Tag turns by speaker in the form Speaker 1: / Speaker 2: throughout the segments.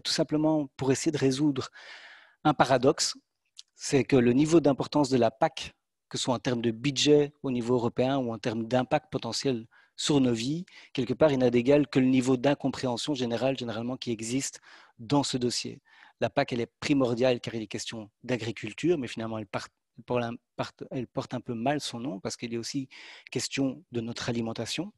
Speaker 1: Tout simplement pour essayer de résoudre un paradoxe, c'est que le niveau d'importance de la PAC, que ce soit en termes de budget au niveau européen ou en termes d'impact potentiel sur nos vies, quelque part, il n'a d'égal que le niveau d'incompréhension générale, généralement, qui existe dans ce dossier. La PAC, elle est primordiale car il est question d'agriculture, mais finalement, elle porte un peu mal son nom parce qu'il est aussi question de notre alimentation,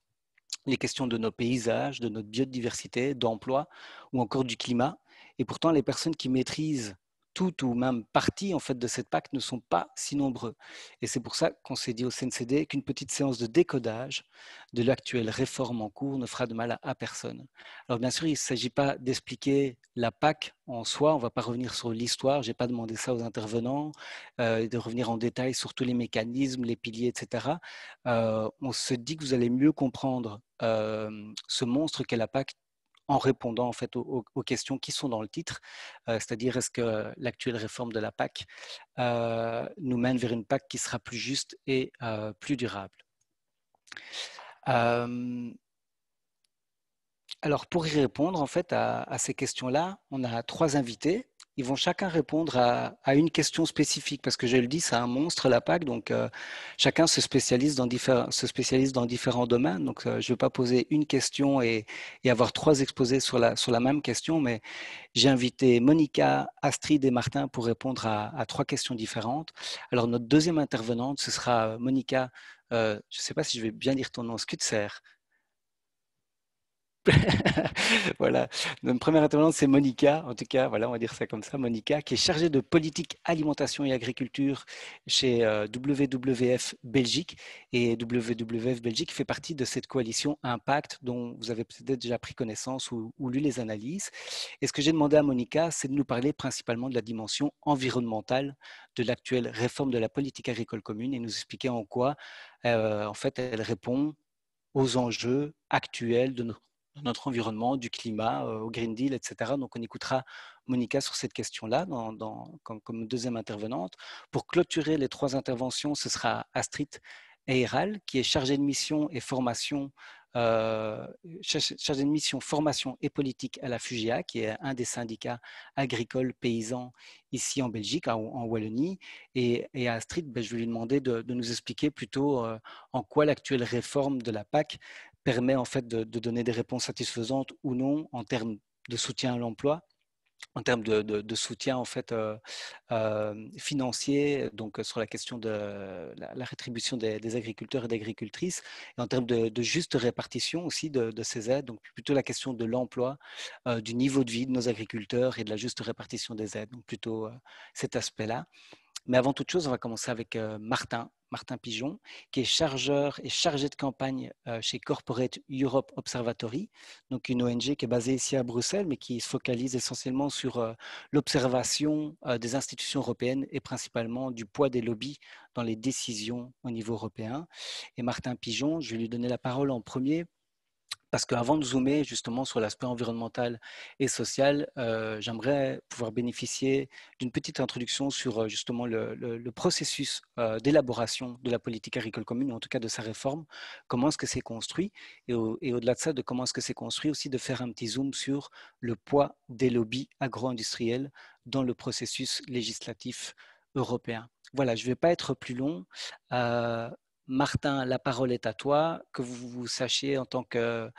Speaker 1: les questions de nos paysages, de notre biodiversité, d'emploi ou encore du climat. Et pourtant, les personnes qui maîtrisent tout ou même partie en fait de cette PAC ne sont pas si nombreux. Et c'est pour ça qu'on s'est dit au CNCD qu'une petite séance de décodage de l'actuelle réforme en cours ne fera de mal à personne. Alors bien sûr, il ne s'agit pas d'expliquer la PAC en soi, on ne va pas revenir sur l'histoire, je n'ai pas demandé ça aux intervenants, de revenir en détail sur tous les mécanismes, les piliers, etc. On se dit que vous allez mieux comprendre ce monstre qu'est la PAC en répondant en fait aux questions qui sont dans le titre, c'est-à-dire est-ce que l'actuelle réforme de la PAC nous mène vers une PAC qui sera plus juste et plus durable. Alors pour y répondre en fait à ces questions-là, on a trois invités. Ils vont chacun répondre à une question spécifique parce que je le dis, c'est un monstre la PAC, donc chacun se spécialise dans différents domaines. Donc je ne vais pas poser une question et avoir trois exposés sur la même question, mais j'ai invité Monica, Astrid et Martin pour répondre à trois questions différentes. Alors notre deuxième intervenante, ce sera Monica, je ne sais pas si je vais bien dire ton nom, Skutser. Voilà. Notre première intervenante, c'est Monica. En tout cas, voilà, on va dire ça comme ça. Monica, qui est chargée de politique alimentation et agriculture chez WWF Belgique. Et WWF Belgique fait partie de cette coalition Impact dont vous avez peut-être déjà pris connaissance ou lu les analyses. Et ce que j'ai demandé à Monica, c'est de nous parler principalement de la dimension environnementale de l'actuelle réforme de la politique agricole commune et nous expliquer en quoi, en fait, elle répond aux enjeux actuels de notre environnement, du climat, au Green Deal, etc. Donc, on écoutera Monica sur cette question-là comme deuxième intervenante. Pour clôturer les trois interventions, ce sera Astrid Eiral, qui est chargée de mission et formation, chargée de mission formation et politique à la FUGIA, qui est un des syndicats agricoles paysans ici en Belgique, en Wallonie. Et à Astrid, je vais lui demander de nous expliquer plutôt en quoi l'actuelle réforme de la PAC permet en fait de donner des réponses satisfaisantes ou non en termes de soutien à l'emploi, en termes de soutien en fait financier, donc sur la question de la rétribution des agriculteurs et des agricultrices, et en termes de juste répartition aussi de ces aides, donc plutôt la question de l'emploi, du niveau de vie de nos agriculteurs et de la juste répartition des aides, donc plutôt cet aspect-là. Mais avant toute chose, on va commencer avec Martin Pigeon, qui est chargeur et chargé de campagne chez Corporate Europe Observatory, donc une ONG qui est basée ici à Bruxelles, mais qui se focalise essentiellement sur l'observation des institutions européennes et principalement du poids des lobbies dans les décisions au niveau européen. Et Martin Pigeon, je vais lui donner la parole en premier parce qu'avant de zoomer justement sur l'aspect environnemental et social, j'aimerais pouvoir bénéficier d'une petite introduction sur justement le processus d'élaboration de la politique agricole commune, ou en tout cas de sa réforme, comment est-ce que c'est construit, et au-delà de ça, de comment est-ce que c'est construit, aussi de faire un petit zoom sur le poids des lobbies agro-industriels dans le processus législatif européen. Voilà, je ne vais pas être plus long. Euh, Martin, la parole est à toi. Que vous sachiez en tant que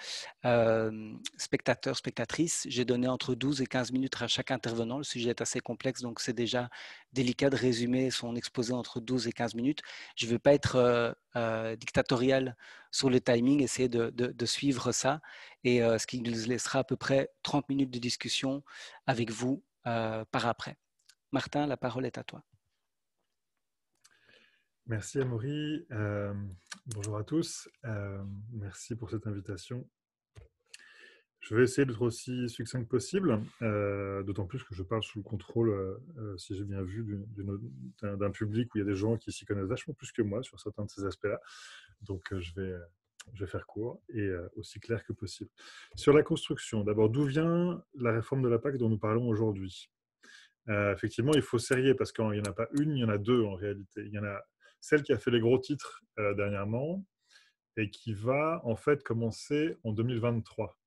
Speaker 1: spectateur, spectatrice, j'ai donné entre 12 et 15 minutes à chaque intervenant. Le sujet est assez complexe, donc c'est déjà délicat de résumer son exposé entre 12 et 15 minutes. Je ne veux pas être dictatorial sur le timing, essayer de suivre ça, et ce qui nous laissera à peu près 30 minutes de discussion avec vous par après. Martin, la parole est à toi.
Speaker 2: Merci Amaury. Bonjour à tous. Merci pour cette invitation. Je vais essayer d'être aussi succinct que possible, d'autant plus que je parle sous le contrôle, si j'ai bien vu, d'un public où il y a des gens qui s'y connaissent vachement plus que moi sur certains de ces aspects-là. Donc je vais faire court et aussi clair que possible. Sur la construction, d'abord, d'où vient la réforme de la PAC dont nous parlons aujourd'hui ? Effectivement, il faut serrer parce qu'il n'y en a pas une, il y en a deux en réalité. Il y en a celle qui a fait les gros titres dernièrement et qui va en fait commencer en 2023.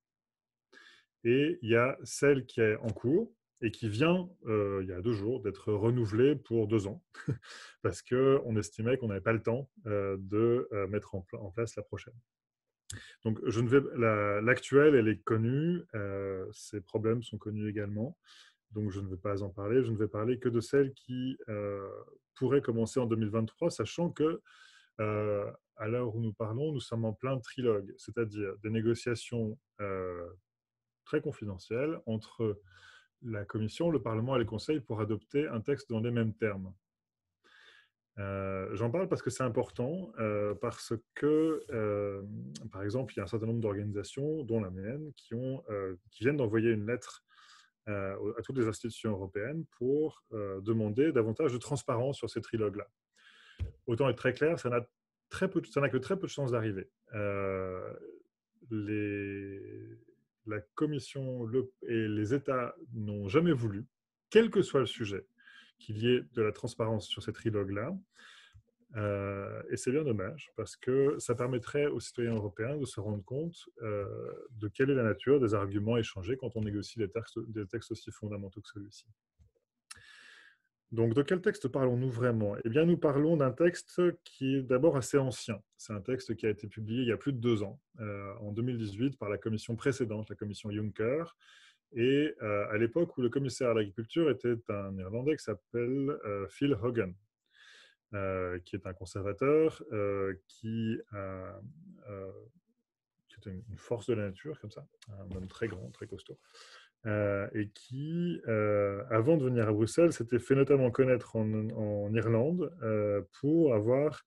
Speaker 2: et il y a celle qui est en cours et qui vient, il y a 2 jours, d'être renouvelée pour 2 ans, parce qu'on estimait qu'on n'avait pas le temps de mettre en place la prochaine. Donc, l'actuelle, elle est connue, ses problèmes sont connus également, donc je ne vais pas en parler. Je ne vais parler que de celle qui pourrait commencer en 2023, sachant que à l'heure où nous parlons, nous sommes en plein trilogue, c'est-à-dire des négociations très confidentielles entre la Commission, le Parlement et le Conseil pour adopter un texte dans les mêmes termes. J'en parle parce que c'est important, parce que, par exemple, il y a un certain nombre d'organisations, dont la mienne, qui viennent d'envoyer une lettre à toutes les institutions européennes pour demander davantage de transparence sur ces trilogues-là. Autant être très clair, ça n'a que très peu de chances d'arriver. La Commission et les États n'ont jamais voulu, quel que soit le sujet, qu'il y ait de la transparence sur ces trilogues-là. Et c'est bien dommage, parce que ça permettrait aux citoyens européens de se rendre compte de quelle est la nature des arguments échangés quand on négocie des textes aussi fondamentaux que celui-ci. Donc, de quel texte parlons-nous vraiment? Eh bien, nous parlons d'un texte qui est d'abord assez ancien. C'est un texte qui a été publié il y a plus de 2 ans, en 2018, par la commission précédente, la commission Juncker. Et à l'époque où le commissaire à l'agriculture était un Néerlandais qui s'appelle Phil Hogan, qui est un conservateur, qui est une force de la nature, comme ça, un homme très grand, très costaud. Et qui, avant de venir à Bruxelles, s'était fait notamment connaître en Irlande pour avoir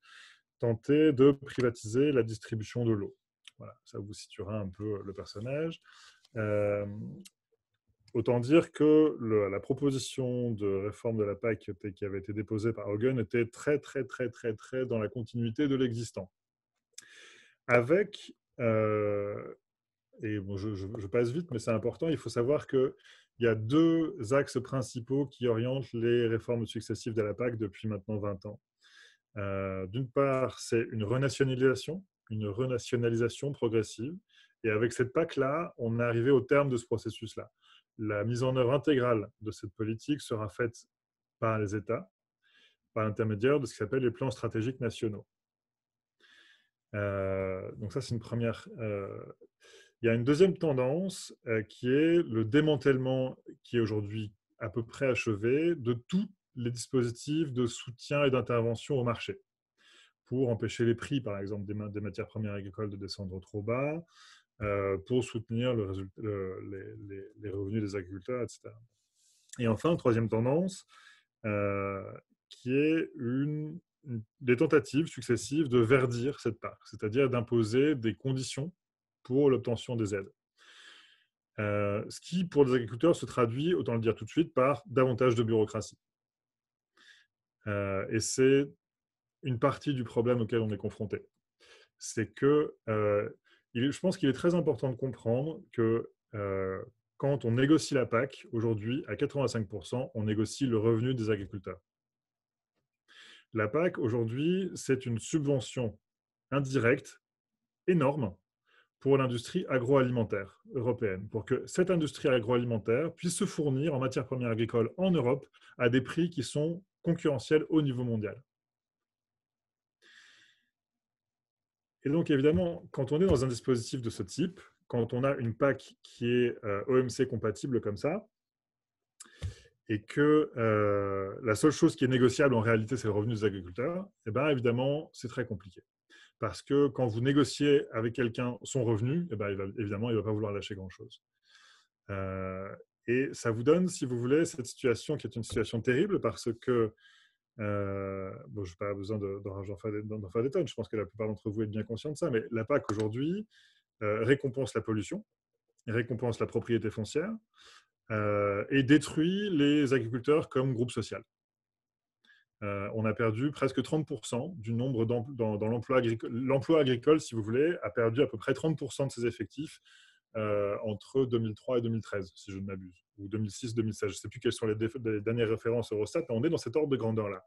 Speaker 2: tenté de privatiser la distribution de l'eau. Voilà, ça vous situera un peu le personnage. Autant dire que la proposition de réforme de la PAC qui avait été déposée par Hogan était très dans la continuité de l'existant. Avec et bon, je passe vite, mais c'est important, il faut savoir qu'il y a 2 axes principaux qui orientent les réformes successives de la PAC depuis maintenant 20 ans. D'une part, c'est une renationalisation progressive. Et avec cette PAC-là, on est arrivé au terme de ce processus-là. La mise en œuvre intégrale de cette politique sera faite par les États, par l'intermédiaire de ce qui s'appelle les plans stratégiques nationaux. Donc ça, c'est une première. Il y a une deuxième tendance qui est le démantèlement, qui est aujourd'hui à peu près achevé, de tous les dispositifs de soutien et d'intervention au marché, pour empêcher les prix, par exemple, des matières premières agricoles de descendre trop bas, pour soutenir les revenus des agriculteurs, etc. Et enfin, troisième tendance, qui est des tentatives successives de verdir cette PAC, c'est-à-dire d'imposer des conditions pour l'obtention des aides. Ce qui, pour les agriculteurs, se traduit, autant le dire tout de suite, par davantage de bureaucratie. Et c'est une partie du problème auquel on est confronté. C'est que je pense qu'il est très important de comprendre que quand on négocie la PAC, aujourd'hui, à 85%, on négocie le revenu des agriculteurs. La PAC, aujourd'hui, c'est une subvention indirecte énorme pour l'industrie agroalimentaire européenne, pour que cette industrie agroalimentaire puisse se fournir en matières premières agricoles en Europe à des prix qui sont concurrentiels au niveau mondial. Et donc, évidemment, quand on est dans un dispositif de ce type, quand on a une PAC qui est OMC compatible comme ça, et que la seule chose qui est négociable en réalité, c'est le revenu des agriculteurs, eh bien, évidemment, c'est très compliqué. Parce que quand vous négociez avec quelqu'un son revenu, eh bien, évidemment, il ne va pas vouloir lâcher grand-chose. Et ça vous donne, si vous voulez, cette situation qui est une situation terrible parce que, bon, je n'ai pas besoin d'en faire des tonnes, je pense que la plupart d'entre vous êtes bien conscients de ça, mais la PAC aujourd'hui récompense la pollution, récompense la propriété foncière et détruit les agriculteurs comme groupe social. On a perdu presque 30% du nombre dans l'emploi agricole. L'emploi agricole, si vous voulez, a perdu à peu près 30% de ses effectifs entre 2003 et 2013, si je ne m'abuse, ou 2006-2016. Je ne sais plus quelles sont les dernières références Eurostat, mais on est dans cet ordre de grandeur-là.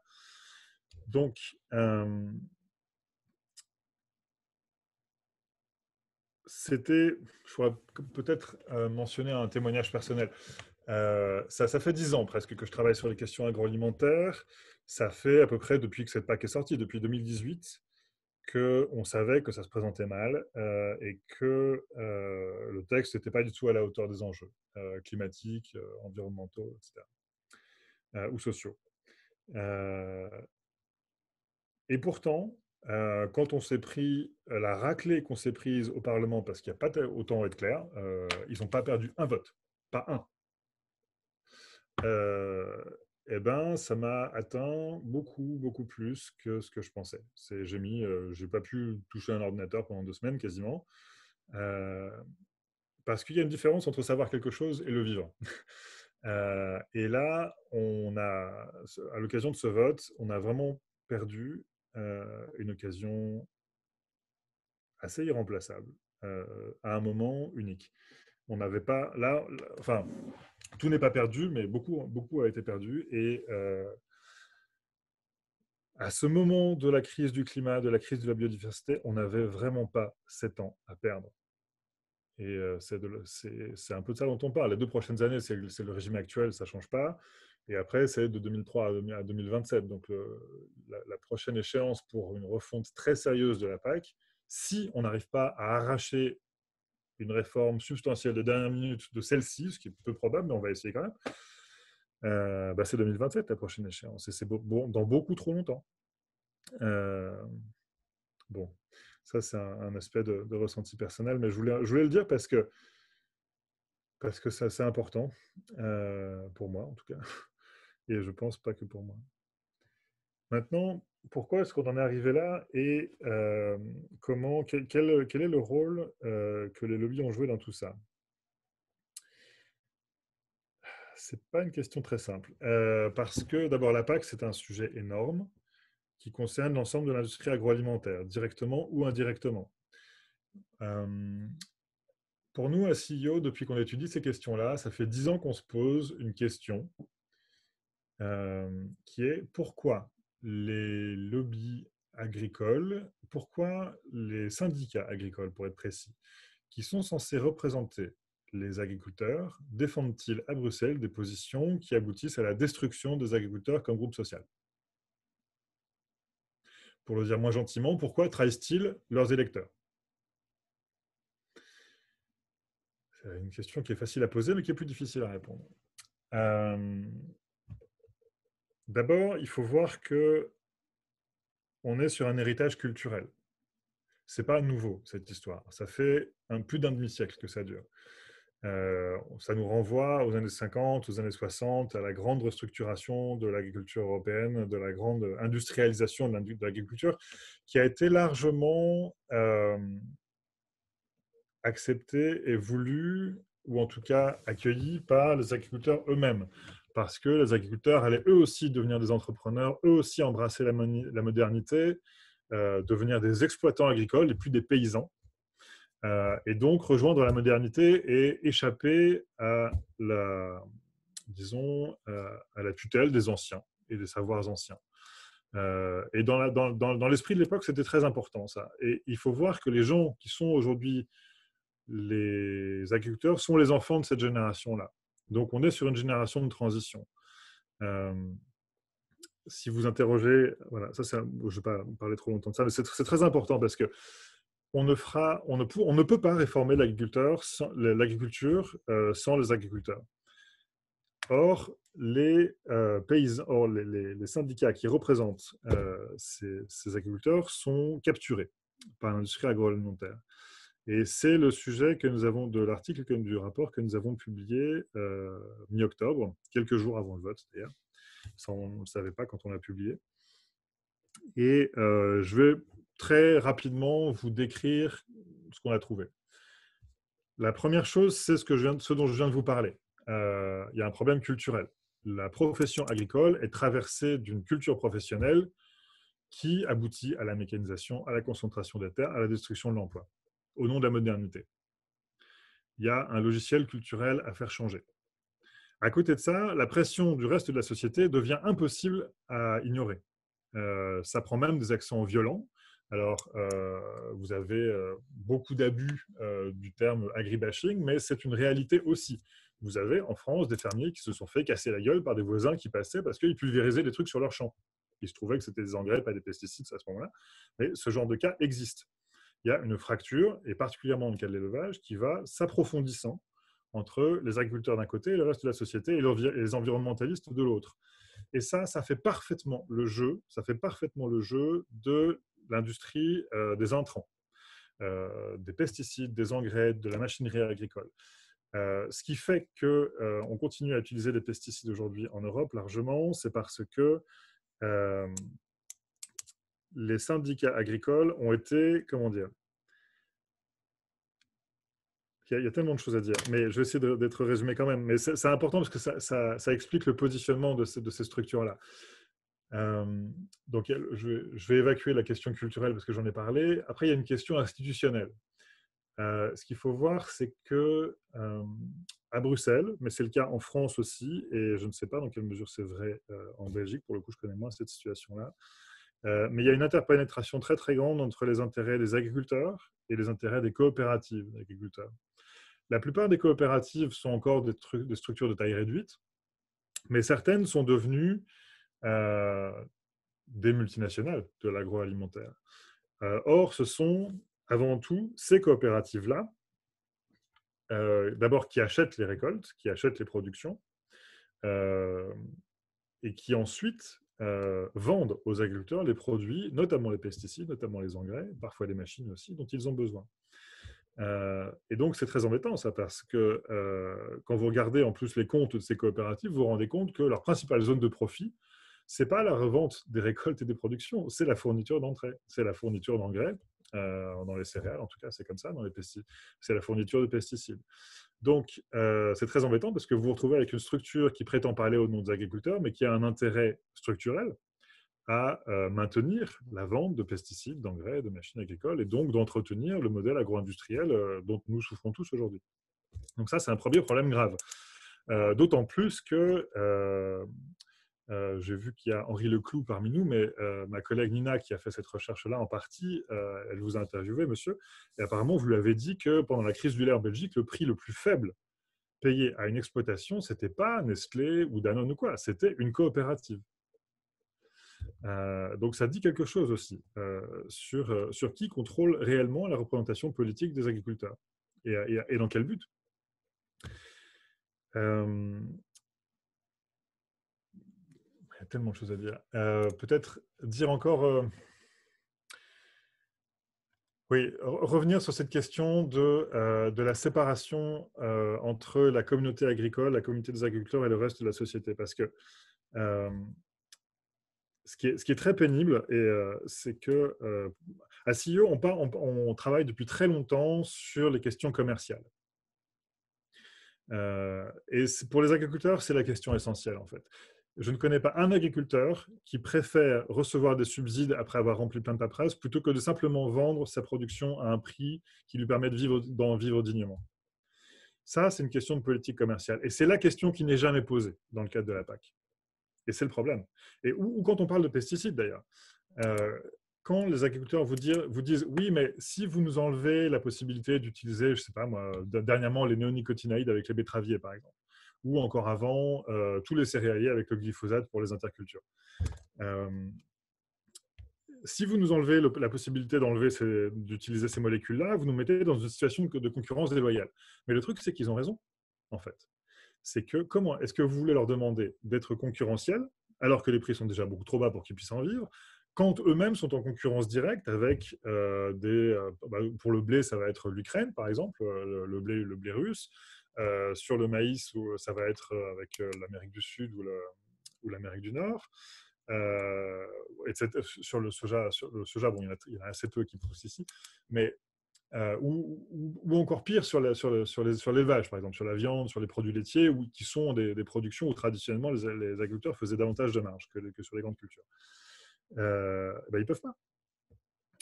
Speaker 2: Donc, je pourrais peut-être mentionner un témoignage personnel. Ça fait 10 ans presque que je travaille sur les questions agroalimentaires. Ça fait à peu près depuis que cette PAC est sortie, depuis 2018, qu'on savait que ça se présentait mal et que le texte n'était pas du tout à la hauteur des enjeux climatiques, environnementaux, etc., ou sociaux. Et pourtant, quand on s'est pris la raclée qu'on s'est prise au Parlement, parce qu'il n'y a pas autant à être clair, ils n'ont pas perdu un vote, pas un. Eh ben, ça m'a atteint beaucoup, beaucoup plus que ce que je pensais. J'ai pas pu toucher un ordinateur pendant 2 semaines quasiment, parce qu'il y a une différence entre savoir quelque chose et le vivre. Et là, à l'occasion de ce vote, on a vraiment perdu une occasion assez irremplaçable à un moment unique. On n'avait pas enfin, tout n'est pas perdu, mais beaucoup, beaucoup a été perdu. Et à ce moment de la crise du climat, de la crise de la biodiversité, on n'avait vraiment pas 7 ans à perdre. Et c'est un peu de ça dont on parle. Les 2 prochaines années, c'est le régime actuel, ça ne change pas. Et après, c'est de 2003 à 2027. Donc, la prochaine échéance pour une refonte très sérieuse de la PAC, si on n'arrive pas à arracher une réforme substantielle de dernière minute de celle-ci, ce qui est peu probable, mais on va essayer quand même, c'est 2027 la prochaine échéance. Et c'est dans beaucoup trop longtemps. Bon, ça c'est un aspect de ressenti personnel, mais je voulais le dire parce que c'est important, pour moi en tout cas, et je pense pas que pour moi. Maintenant, pourquoi est-ce qu'on en est arrivé là et quel est le rôle que les lobbies ont joué dans tout ça? C'est pas une question très simple, parce que d'abord la PAC, c'est un sujet énorme qui concerne l'ensemble de l'industrie agroalimentaire, directement ou indirectement. Pour nous, à CEO, depuis qu'on étudie ces questions-là, ça fait 10 ans qu'on se pose une question qui est pourquoi les lobbies agricoles, pourquoi les syndicats agricoles, pour être précis, qui sont censés représenter les agriculteurs, défendent-ils à Bruxelles des positions qui aboutissent à la destruction des agriculteurs comme groupe social? Pour le dire moins gentiment, pourquoi trahissent-ils leurs électeurs? C'est une question qui est facile à poser, mais qui est plus difficile à répondre. D'abord, il faut voir que on est sur un héritage culturel. C'est pas nouveau, cette histoire. Ça fait plus d'un demi-siècle que ça dure. Ça nous renvoie aux années 50, aux années 60, à la grande restructuration de l'agriculture européenne, de la grande industrialisation de l'agriculture, qui a été largement acceptée et voulue, ou en tout cas accueillie par les agriculteurs eux-mêmes. Parce que les agriculteurs allaient eux aussi devenir des entrepreneurs, eux aussi embrasser la modernité, devenir des exploitants agricoles et plus des paysans. Et donc rejoindre la modernité et échapper à à la tutelle des anciens et des savoirs anciens. Et dans l'esprit de l'époque, c'était très important ça. Et il faut voir que les gens qui sont aujourd'hui les agriculteurs sont les enfants de cette génération-là. Donc on est sur une génération de transition. Si vous interrogez, voilà, ça je ne vais pas parler trop longtemps de ça, mais c'est très important parce que on ne peut pas réformer l'agriculture sans les agriculteurs. Or, les syndicats qui représentent ces agriculteurs sont capturés par l'industrie agroalimentaire. Et c'est le sujet que nous avons de l'article du rapport que nous avons publié mi-octobre, quelques jours avant le vote d'ailleurs. Ça, on ne le savait pas quand on l'a publié. Et je vais très rapidement vous décrire ce qu'on a trouvé. La première chose, c'est ce dont je viens de vous parler. Il y a un problème culturel. La profession agricole est traversée d'une culture professionnelle qui aboutit à la mécanisation, à la concentration des terres, à la destruction de l'emploi, au nom de la modernité. Il y a un logiciel culturel à faire changer. À côté de ça, la pression du reste de la société devient impossible à ignorer. Ça prend même des accents violents. Alors, vous avez beaucoup d'abus du terme agribashing, mais c'est une réalité aussi. Vous avez en France des fermiers qui se sont fait casser la gueule par des voisins qui passaient parce qu'ils pulvérisaient des trucs sur leur champ. Il se trouvait que c'était des engrais, pas des pesticides à ce moment-là. Mais ce genre de cas existe. Il y a une fracture, et particulièrement dans le cas de l'élevage, qui va s'approfondissant entre les agriculteurs d'un côté et le reste de la société et les environnementalistes de l'autre. Et ça fait parfaitement le jeu, de l'industrie des intrants, des pesticides, des engrais, de la machinerie agricole. Ce qui fait qu'on continue à utiliser des pesticides aujourd'hui en Europe largement, c'est parce que euh, les syndicats agricoles ont été, comment dire, il y a tellement de choses à dire, mais je vais essayer d'être résumé quand même. Mais c'est important parce que ça explique le positionnement de ces structures-là. Donc, je vais évacuer la question culturelle parce que j'en ai parlé. Après, il y a une question institutionnelle. Ce qu'il faut voir, c'est que à Bruxelles, mais c'est le cas en France aussi, et je ne sais pas dans quelle mesure c'est vrai en Belgique, pour le coup, je connais moins cette situation-là, mais il y a une interpénétration très très grande entre les intérêts des agriculteurs et les intérêts des coopératives d'agriculteurs. La plupart des coopératives sont encore des structures de taille réduite, mais certaines sont devenues euh, des multinationales de l'agroalimentaire. Or, ce sont avant tout ces coopératives-là, d'abord qui achètent les récoltes, qui achètent les productions, euh, et qui ensuite vendent aux agriculteurs les produits, notamment les pesticides, notamment les engrais, parfois les machines aussi, dont ils ont besoin. Et donc, c'est très embêtant, ça, parce que quand vous regardez en plus les comptes de ces coopératives, vous vous rendez compte que leur principale zone de profit, ce n'est pas la revente des récoltes et des productions, c'est la fourniture d'entrée, c'est la fourniture d'engrais, dans les céréales, en tout cas, c'est comme ça, dans les pesticides, c'est la fourniture de pesticides. Donc, c'est très embêtant parce que vous vous retrouvez avec une structure qui prétend parler au nom des agriculteurs, mais qui a un intérêt structurel à maintenir la vente de pesticides, d'engrais, de machines agricoles, et donc d'entretenir le modèle agro-industriel dont nous souffrons tous aujourd'hui. Donc ça, c'est un premier problème grave. D'autant plus que j'ai vu qu'il y a Henri Leclou parmi nous, mais ma collègue Nina, qui a fait cette recherche-là en partie, elle vous a interviewé, monsieur, et apparemment, vous lui avez dit que pendant la crise du lait en Belgique, le prix le plus faible payé à une exploitation, ce n'était pas Nestlé ou Danone ou quoi, c'était une coopérative. Donc ça dit quelque chose aussi sur qui contrôle réellement la représentation politique des agriculteurs et dans quel but. Il y a tellement de choses à dire. Peut-être dire encore... oui, revenir sur cette question de la séparation entre la communauté agricole, la communauté des agriculteurs et le reste de la société. Parce que ce qui est très pénible, c'est que à CIO, on travaille depuis très longtemps sur les questions commerciales. Et pour les agriculteurs, c'est la question essentielle, en fait. Je ne connais pas un agriculteur qui préfère recevoir des subsides après avoir rempli plein de paperasse plutôt que de simplement vendre sa production à un prix qui lui permet d'en vivre dignement. Ça, c'est une question de politique commerciale. Et c'est la question qui n'est jamais posée dans le cadre de la PAC. Et c'est le problème. Ou quand on parle de pesticides, d'ailleurs. Euh, Quand les agriculteurs vous disent oui, mais si vous nous enlevez la possibilité d'utiliser, je ne sais pas moi, dernièrement les néonicotinoïdes avec les betteraviers, par exemple, ou encore avant, tous les céréaliers avec le glyphosate pour les intercultures. Si vous nous enlevez la possibilité d'utiliser ces molécules-là, vous nous mettez dans une situation de concurrence déloyale. Mais le truc, c'est qu'ils ont raison, en fait. C'est que comment est-ce que vous voulez leur demander d'être concurrentiels, alors que les prix sont déjà beaucoup trop bas pour qu'ils puissent en vivre, quand eux-mêmes sont en concurrence directe avec pour le blé, ça va être l'Ukraine, par exemple, le blé russe. Sur le maïs, ça va être avec l'Amérique du Sud ou l'Amérique du Nord. Etc. Sur le soja, bon, il y en a assez peu qui poussent ici, mais ou encore pire sur l'élevage, par exemple, sur la viande, sur les produits laitiers, qui sont des productions où traditionnellement les agriculteurs faisaient davantage de marge que sur les grandes cultures. Ben, ils peuvent pas.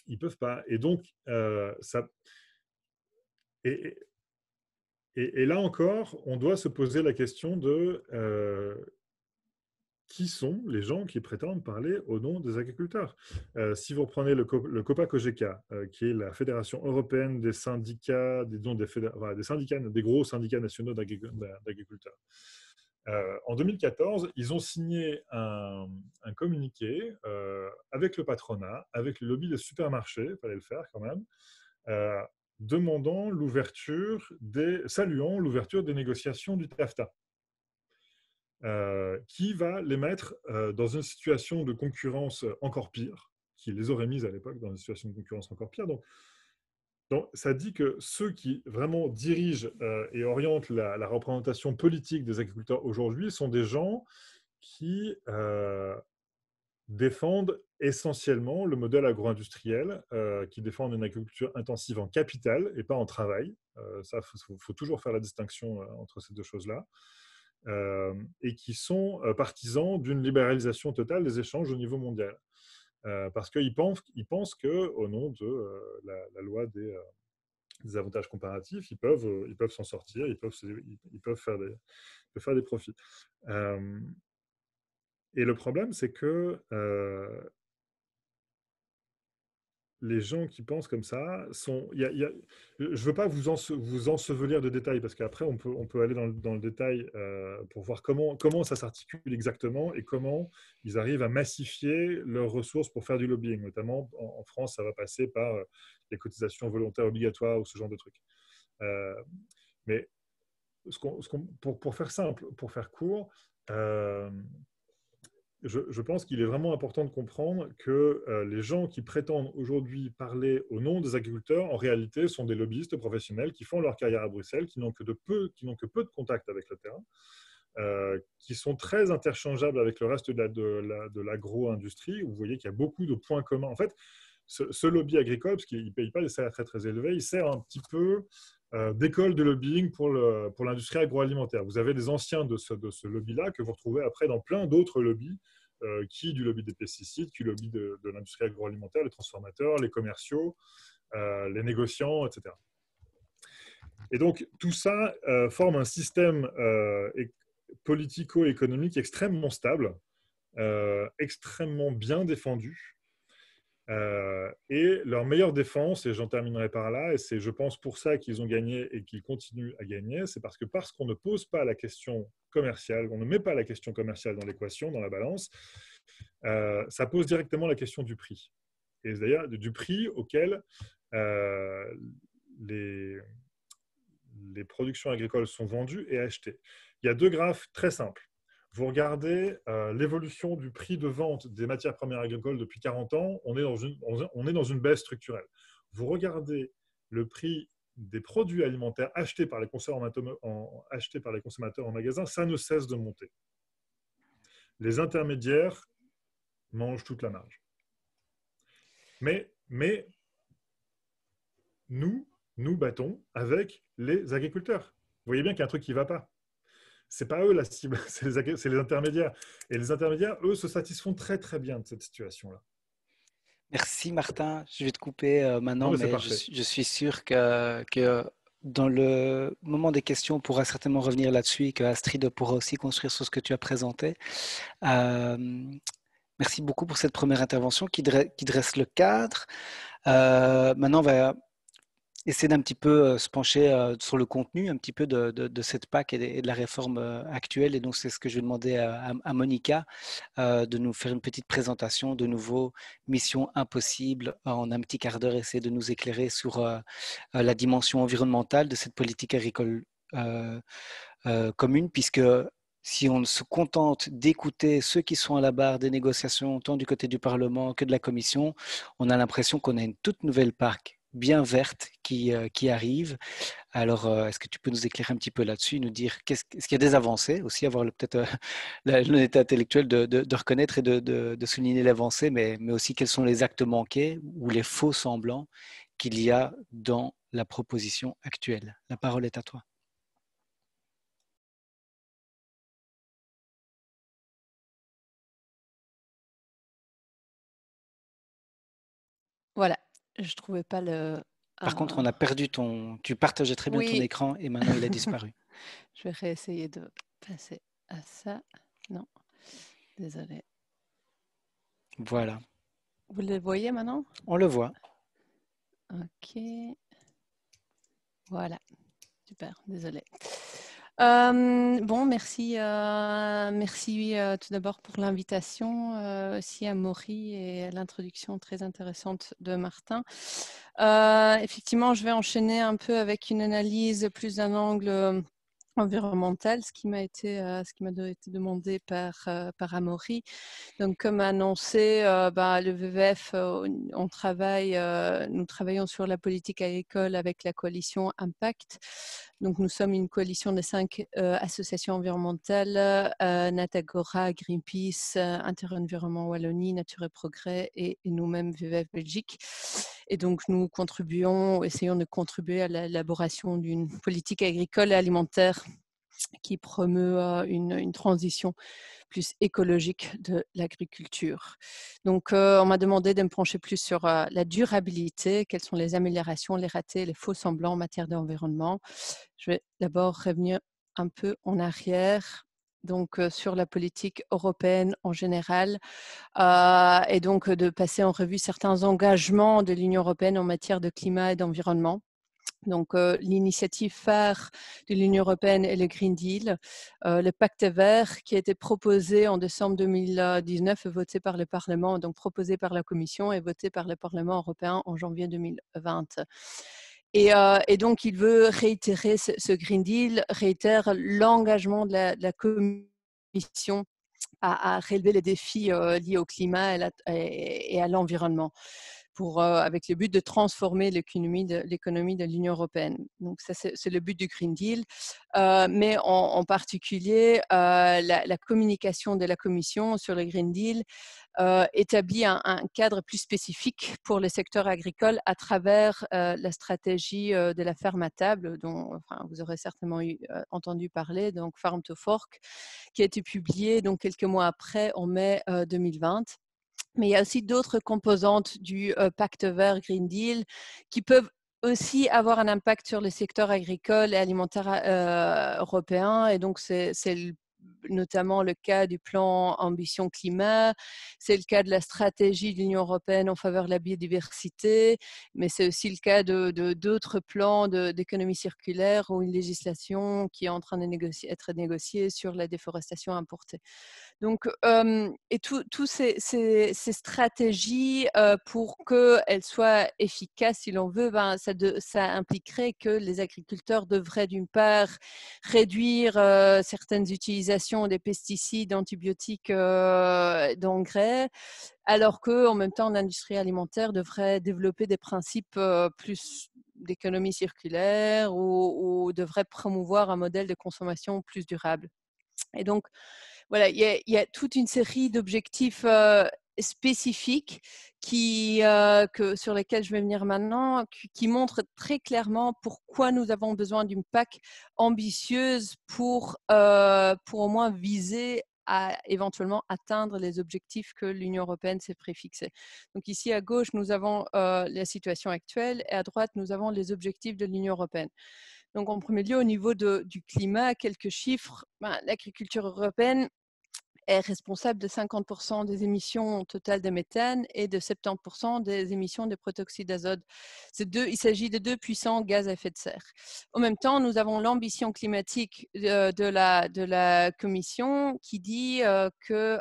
Speaker 2: Ils peuvent pas. Et donc, ça. Et, et là encore, on doit se poser la question de qui sont les gens qui prétendent parler au nom des agriculteurs. Si vous reprenez le COPA-COGECA, qui est la Fédération européenne des syndicats, des syndicats, des gros syndicats nationaux d'agriculteurs. En 2014, ils ont signé un communiqué avec le patronat, avec le lobby des supermarchés, il fallait le faire quand même, euh, saluant l'ouverture des négociations du TAFTA. Qui va les mettre dans une situation de concurrence encore pire, qui les aurait mises à l'époque dans une situation de concurrence encore pire. Donc ça dit que ceux qui vraiment dirigent et orientent la représentation politique des agriculteurs aujourd'hui sont des gens qui défendent essentiellement le modèle agro-industriel, qui défendent une agriculture intensive en capital et pas en travail. Ça, faut toujours faire la distinction entre ces deux choses-là. Et qui sont partisans d'une libéralisation totale des échanges au niveau mondial. Parce qu'ils pensent qu'au nom de la loi des avantages comparatifs, ils peuvent s'en sortir, ils peuvent faire des profits. Et le problème, c'est que les gens qui pensent comme ça sont. Je ne veux pas vous ensevelir de détails, parce qu'après, on peut aller dans le détail pour voir comment ça s'articule exactement et comment ils arrivent à massifier leurs ressources pour faire du lobbying. Notamment, en France, ça va passer par les cotisations volontaires obligatoires ou ce genre de trucs. Mais pour faire simple, pour faire court, je pense qu'il est vraiment important de comprendre que les gens qui prétendent aujourd'hui parler au nom des agriculteurs, en réalité, sont des lobbyistes professionnels qui font leur carrière à Bruxelles, qui n'ont que peu de contact avec le terrain, qui sont très interchangeables avec le reste de l'agro-industrie. Vous voyez qu'il y a beaucoup de points communs. En fait, ce lobby agricole, parce qu'il ne paye pas des salaires très, très élevés, il sert un petit peu d'école de lobbying pour l'industrie agroalimentaire. Vous avez des anciens de ce lobby-là que vous retrouvez après dans plein d'autres lobbies, qui du lobby des pesticides, qui du lobby de l'industrie agroalimentaire, les transformateurs, les commerciaux, les négociants, etc. Et donc, tout ça forme un système politico-économique extrêmement stable, extrêmement bien défendu. Et leur meilleure défense, et j'en terminerai par là, et c'est je pense pour ça qu'ils ont gagné et qu'ils continuent à gagner, c'est parce qu'on ne pose pas la question commerciale, on ne met pas la question commerciale dans l'équation, dans la balance, ça pose directement la question du prix. Et d'ailleurs du prix auquel les productions agricoles sont vendues et achetées. Il y a deux graphes très simples. Vous regardez l'évolution du prix de vente des matières premières agricoles depuis 40 ans, on est dans une baisse structurelle. Vous regardez le prix des produits alimentaires achetés par les consommateurs en magasin, ça ne cesse de monter. Les intermédiaires mangent toute la marge. Mais nous battons avec les agriculteurs. Vous voyez bien qu'il y a un truc qui ne va pas. C'est pas eux la cible, c'est les intermédiaires. Et les intermédiaires, eux, se satisfont très très bien de cette situation-là.
Speaker 1: Merci Martin, je vais te couper
Speaker 2: Non,
Speaker 1: maintenant,
Speaker 2: mais c'est
Speaker 1: mais
Speaker 2: parfait.
Speaker 1: je suis sûr que dans le moment des questions, on pourra certainement revenir là-dessus et que Astrid pourra aussi construire sur ce que tu as présenté. Euh, Merci beaucoup pour cette première intervention qui dresse le cadre. Maintenant, on va essayer d'un petit peu se pencher sur le contenu un petit peu de cette PAC et de la réforme actuelle. Et donc, c'est ce que je vais demander à Monica, de nous faire une petite présentation de nouveau, Mission Impossible, en un petit quart d'heure, essayer de nous éclairer sur la dimension environnementale de cette politique agricole commune, puisque si on se contente d'écouter ceux qui sont à la barre des négociations, tant du côté du Parlement que de la Commission, on a l'impression qu'on a une toute nouvelle PAC bien verte qui arrive. Alors, est-ce que tu peux nous éclairer un petit peu là-dessus, nous dire est-ce qu'il y a des avancées aussi, avoir peut-être l'honnêteté intellectuelle de reconnaître et de souligner l'avancée, mais aussi quels sont les actes manqués ou les faux semblants qu'il y a dans la proposition actuelle. La parole est à toi.
Speaker 3: Voilà, je trouvais pas le.
Speaker 1: Par contre, on a perdu ton. Tu partageais très bien ton
Speaker 3: Oui,
Speaker 1: écran et maintenant il a disparu.
Speaker 3: je vais réessayer de passer à ça. Non. désolée.
Speaker 1: Voilà,
Speaker 3: Vous le voyez maintenant?
Speaker 1: on le voit.
Speaker 3: Ok. Voilà. Super, désolée. Bon, merci, merci tout d'abord pour l'invitation, aussi à Maury et à l'introduction très intéressante de Martin. Effectivement, je vais enchaîner un peu avec une analyse plus d'un angle environnemental, ce qui m'a été demandé par Amaury. Donc, comme annoncé, le WWF, nous travaillons sur la politique agricole avec la coalition Impact. Donc, nous sommes une coalition de 5 associations environnementales, Natagora, Greenpeace, Inter-Environnement Wallonie, Nature et Progrès et nous-mêmes WWF Belgique. Et donc, nous essayons de contribuer à l'élaboration d'une politique agricole et alimentaire qui promeut une transition plus écologique de l'agriculture. Donc, on m'a demandé de me pencher plus sur la durabilité, quelles sont les améliorations, les ratés, les faux semblants en matière d'environnement. Je vais d'abord revenir un peu en arrière, donc sur la politique européenne en général, et donc de passer en revue certains engagements de l'Union européenne en matière de climat et d'environnement. Donc, l'initiative phare de l'Union européenne est le Green Deal, le pacte vert qui a été proposé en décembre 2019 et voté par le Parlement, donc proposé par la Commission et voté par le Parlement européen en janvier 2020. Et donc, il veut réitérer ce Green Deal, réitère l'engagement de la Commission à relever les défis liés au climat et à l'environnement, avec le but de transformer l'économie de l'Union européenne. Donc ça, c'est le but du Green Deal. Mais en particulier, la communication de la Commission sur le Green Deal établit un cadre plus spécifique pour le secteur agricole à travers la stratégie de la ferme à table, dont vous aurez certainement entendu parler, donc Farm to Fork, qui a été publiée donc, quelques mois après, en mai 2020. Mais il y a aussi d'autres composantes du pacte vert Green Deal qui peuvent aussi avoir un impact sur le secteur agricole et alimentaire européen. Et donc, c'est notamment le cas du plan Ambition Climat, c'est le cas de la stratégie de l'Union européenne en faveur de la biodiversité, mais c'est aussi le cas d'autres plans d'économie circulaire ou une législation qui est en train d'être négociée sur la déforestation importée. Donc, et toutes ces stratégies, pour qu'elles soient efficaces, si l'on veut, ça impliquerait que les agriculteurs devraient d'une part réduire certaines utilisations des pesticides, antibiotiques, d'engrais, alors qu'en même temps, l'industrie alimentaire devrait développer des principes plus d'économie circulaire ou devrait promouvoir un modèle de consommation plus durable. Et donc, voilà, il y a toute une série d'objectifs spécifiques sur lesquels je vais venir maintenant, qui montrent très clairement pourquoi nous avons besoin d'une PAC ambitieuse pour au moins viser à éventuellement atteindre les objectifs que l'Union européenne s'est préfixés. Donc ici à gauche, nous avons la situation actuelle et à droite, nous avons les objectifs de l'Union européenne. Donc, en premier lieu, au niveau du climat, quelques chiffres. L'agriculture européenne est responsable de 50% des émissions totales de méthane et de 70% des émissions de protoxyde d'azote. Il s'agit de 2 puissants gaz à effet de serre. En même temps, nous avons l'ambition climatique de la Commission qui dit qu'il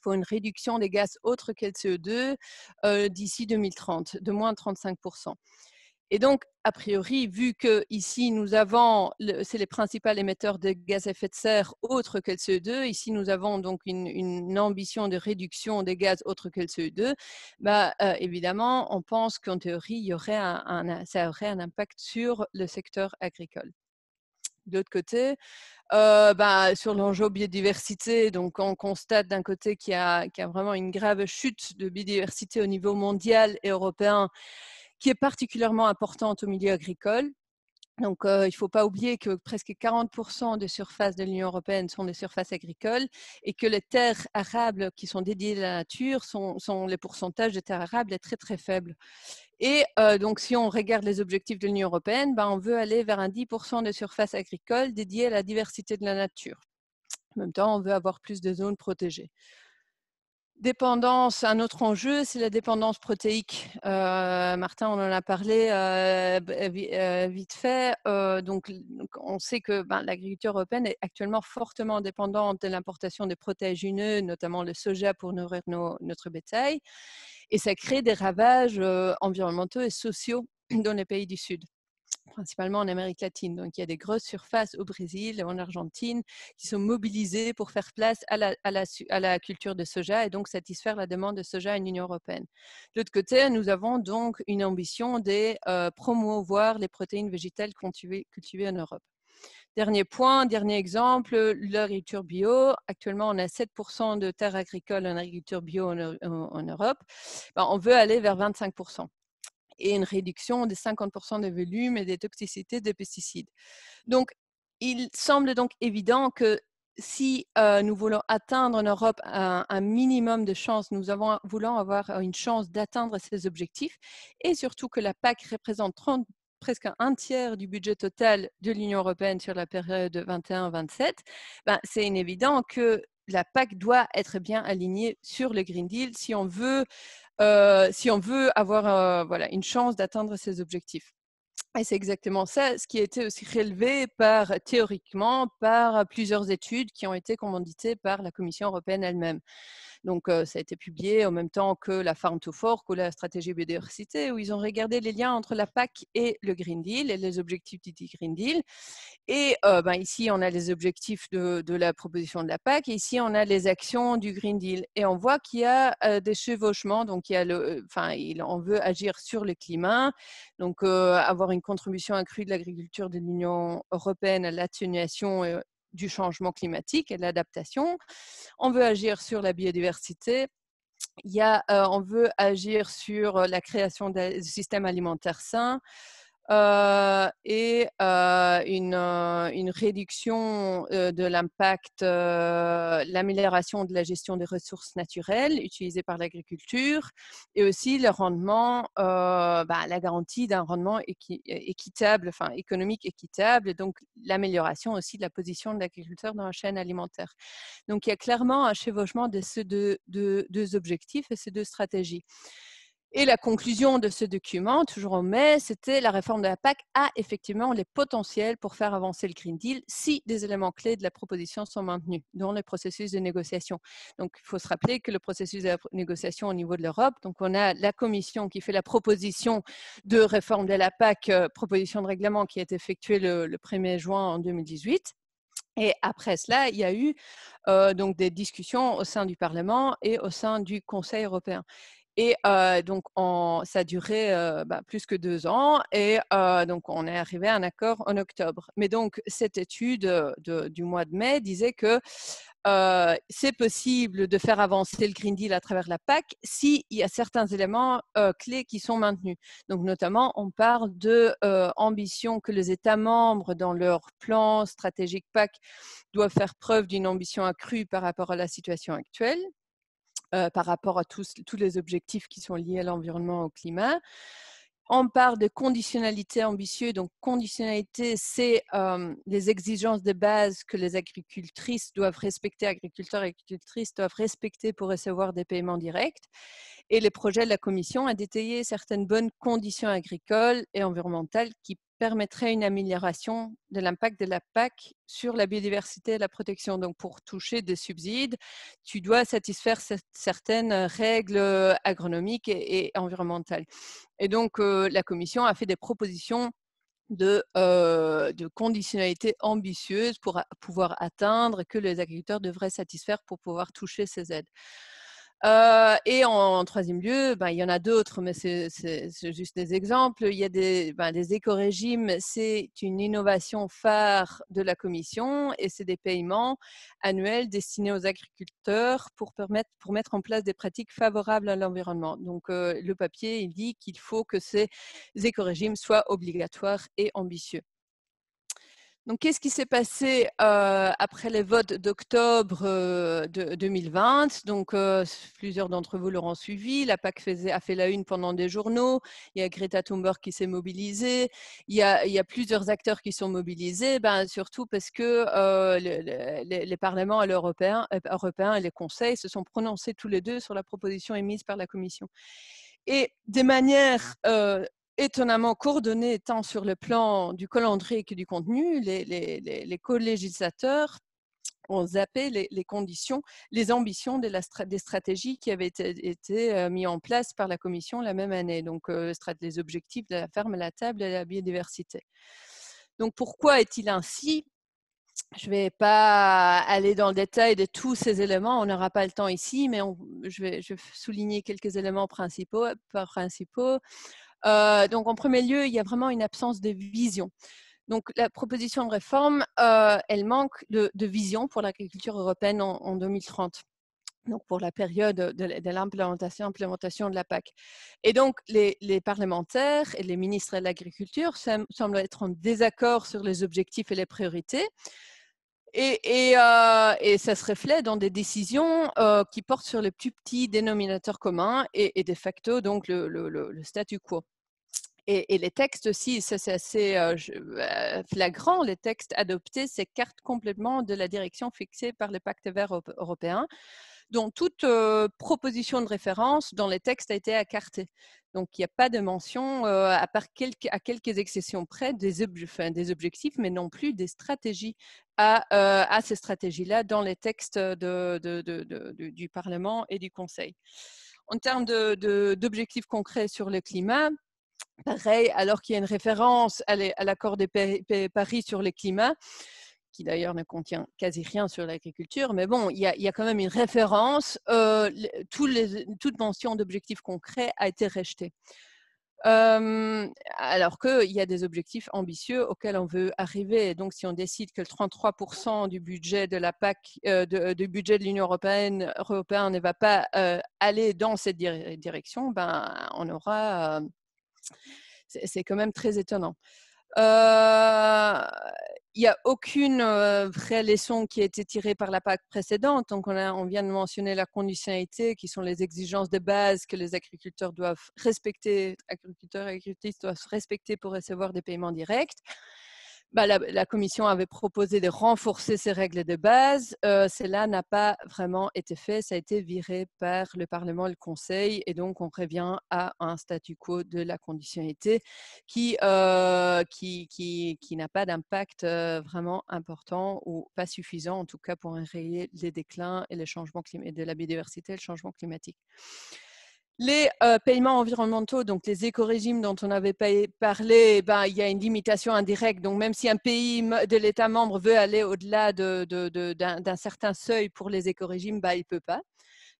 Speaker 3: faut une réduction des gaz autres que le CO2 d'ici 2030, de moins 35%. Et donc, a priori, vu qu'ici, c'est les principaux émetteurs de gaz à effet de serre autres que le CO2, ici, nous avons donc une ambition de réduction des gaz autres que le CO2, évidemment, on pense qu'en théorie, ça aurait un impact sur le secteur agricole. De l'autre côté, sur l'enjeu biodiversité, donc on constate d'un côté qu'il y a vraiment une grave chute de biodiversité au niveau mondial et européen, qui est particulièrement importante au milieu agricole. Donc, il ne faut pas oublier que presque 40% des surfaces de l'Union européenne sont des surfaces agricoles et que les terres arables qui sont dédiées à la nature, les pourcentages de terres arables est très, très faible. Et donc, si on regarde les objectifs de l'Union européenne, on veut aller vers un 10% de surfaces agricoles dédiées à la diversité de la nature. En même temps, on veut avoir plus de zones protégées. Dépendance, un autre enjeu, c'est la dépendance protéique. Martin, on en a parlé vite fait. Donc, on sait que l'agriculture européenne est actuellement fortement dépendante de l'importation des protéagineux, notamment le soja pour nourrir notre bétail. Et ça crée des ravages environnementaux et sociaux dans les pays du Sud, principalement en Amérique latine. Donc, il y a des grosses surfaces au Brésil et en Argentine qui sont mobilisées pour faire place à la culture de soja et donc satisfaire la demande de soja à l'Union européenne. De l'autre côté, nous avons donc une ambition de promouvoir les protéines végétales cultivées en Europe. Dernier point, dernier exemple, l'agriculture bio. Actuellement, on a 7% de terres agricoles en agriculture bio en Europe. On veut aller vers 25%. Et une réduction de 50% des volumes et des toxicités des pesticides. Donc, il semble donc évident que si nous voulons atteindre en Europe un minimum de chances, nous voulons avoir une chance d'atteindre ces objectifs et surtout que la PAC représente presque un tiers du budget total de l'Union européenne sur la période 21-27, c'est évident que la PAC doit être bien alignée sur le Green Deal si on veut avoir une chance d'atteindre ces objectifs. Et c'est exactement ça, ce qui a été aussi relevé théoriquement par plusieurs études qui ont été commanditées par la Commission européenne elle-même. Donc, ça a été publié en même temps que la Farm to Fork ou la stratégie biodiversité, où ils ont regardé les liens entre la PAC et le Green Deal et les objectifs du Green Deal. Et ici, on a les objectifs de la proposition de la PAC et ici, on a les actions du Green Deal. Et on voit qu'il y a des chevauchements. Donc, on veut agir sur le climat, donc avoir une contribution accrue de l'agriculture de l'Union européenne à l'atténuation du changement climatique et de l'adaptation. On veut agir sur la biodiversité. On veut agir sur la création de systèmes alimentaires sains. Et une réduction de l'impact, l'amélioration de la gestion des ressources naturelles utilisées par l'agriculture et aussi le rendement, la garantie d'un rendement équitable, économique équitable et donc l'amélioration aussi de la position de l'agriculteur dans la chaîne alimentaire. Donc il y a clairement un chevauchement de ces deux objectifs et ces deux stratégies. Et la conclusion de ce document, toujours en mai, c'était la réforme de la PAC a effectivement les potentiels pour faire avancer le Green Deal si des éléments clés de la proposition sont maintenus dans le processus de négociation. Donc, il faut se rappeler que le processus de négociation au niveau de l'Europe, donc on a la Commission qui fait la proposition de réforme de la PAC, proposition de règlement qui a été effectuée le 1er juin en 2018. Et après cela, il y a eu donc des discussions au sein du Parlement et au sein du Conseil européen. Et donc, ça a duré plus que 2 ans et donc on est arrivé à un accord en octobre. Mais donc, cette étude du mois de mai disait que c'est possible de faire avancer le Green Deal à travers la PAC s'il y a certains éléments clés qui sont maintenus. Donc, notamment, on parle d'ambition que les États membres, dans leur plan stratégique PAC, doivent faire preuve d'une ambition accrue par rapport à la situation actuelle. Par rapport à tous les objectifs qui sont liés à l'environnement et au climat. On parle de conditionnalité ambitieuse. Donc, conditionnalité, c'est les exigences de base que les agricultrices doivent respecter, agriculteurs et agricultrices doivent respecter pour recevoir des paiements directs. Et les projets de la Commission a détaillé certaines bonnes conditions agricoles et environnementales qui permettrait une amélioration de l'impact de la PAC sur la biodiversité et la protection. Donc, pour toucher des subsides, tu dois satisfaire certaines règles agronomiques et environnementales. Et donc, la Commission a fait des propositions de conditionnalités ambitieuses pour pouvoir atteindre que les agriculteurs devraient satisfaire pour pouvoir toucher ces aides. Et en troisième lieu, il y en a d'autres, mais c'est juste des exemples. Il y a des éco-régimes, c'est une innovation phare de la Commission et c'est des paiements annuels destinés aux agriculteurs pour mettre en place des pratiques favorables à l'environnement. Donc, le papier, il dit qu'il faut que ces éco-régimes soient obligatoires et ambitieux. Donc, qu'est-ce qui s'est passé après les votes d'octobre de 2020? Donc, plusieurs d'entre vous l'auront suivi. La PAC a fait la une pendant des journaux. Il y a Greta Thunberg qui s'est mobilisée. Il y a plusieurs acteurs qui sont mobilisés, surtout parce que les parlements européens et les conseils se sont prononcés tous les deux sur la proposition émise par la Commission. Et des manières étonnamment coordonnées tant sur le plan du calendrier que du contenu, les co-législateurs ont zappé les conditions, les ambitions des stratégies qui avaient été mises en place par la Commission la même année. Donc, les objectifs de la ferme à la table et la biodiversité. Donc, pourquoi est-il ainsi ? Je ne vais pas aller dans le détail de tous ces éléments, on n'aura pas le temps ici, mais je vais souligner quelques éléments principaux. Donc, en premier lieu, il y a vraiment une absence de vision. Donc, la proposition de réforme, elle manque de vision pour l'agriculture européenne en 2030. Donc, pour la période de l'implémentation de la PAC. Et donc, les parlementaires et les ministres de l'Agriculture semblent être en désaccord sur les objectifs et les priorités. Et ça se reflète dans des décisions qui portent sur les plus petits dénominateurs communs et de facto, donc, le statu quo. Et les textes aussi, ça c'est assez flagrant, les textes adoptés s'écartent complètement de la direction fixée par le Pacte vert européen, dont toute proposition de référence dans les textes a été écartée. Donc, il n'y a pas de mention, à part à quelques exceptions près, des objectifs, mais non plus des stratégies à ces stratégies-là dans les textes du Parlement et du Conseil. En termes d'objectifs concrets sur le climat, pareil, alors qu'il y a une référence à l'accord de Paris sur le climat, qui d'ailleurs ne contient quasi rien sur l'agriculture, mais bon, il y a quand même une référence. Toute mention d'objectifs concrets a été rejetée. Alors qu'il y a des objectifs ambitieux auxquels on veut arriver. Donc, si on décide que le 33% du budget de la PAC, du budget de l'Union européenne ne va pas aller dans cette direction, on aura... c'est quand même très étonnant. Il n'y a aucune vraie leçon qui a été tirée par la PAC précédente. Donc, on vient de mentionner la conditionnalité, qui sont les exigences de base que les agriculteurs doivent respecter, agriculteurs et agricultrices doivent respecter pour recevoir des paiements directs. La Commission avait proposé de renforcer ces règles de base. Cela n'a pas vraiment été fait. Ça a été viré par le Parlement et le Conseil. Et donc, on revient à un statu quo de la conditionnalité qui n'a pas d'impact vraiment important ou pas suffisant, en tout cas pour enrayer les déclins et les changements de la biodiversité et le changement climatique. Les paiements environnementaux, donc les éco-régimes dont on avait parlé, il y a une limitation indirecte. Donc, même si un pays de l'État membre veut aller au-delà d'un certain seuil pour les éco-régimes, il ne peut pas,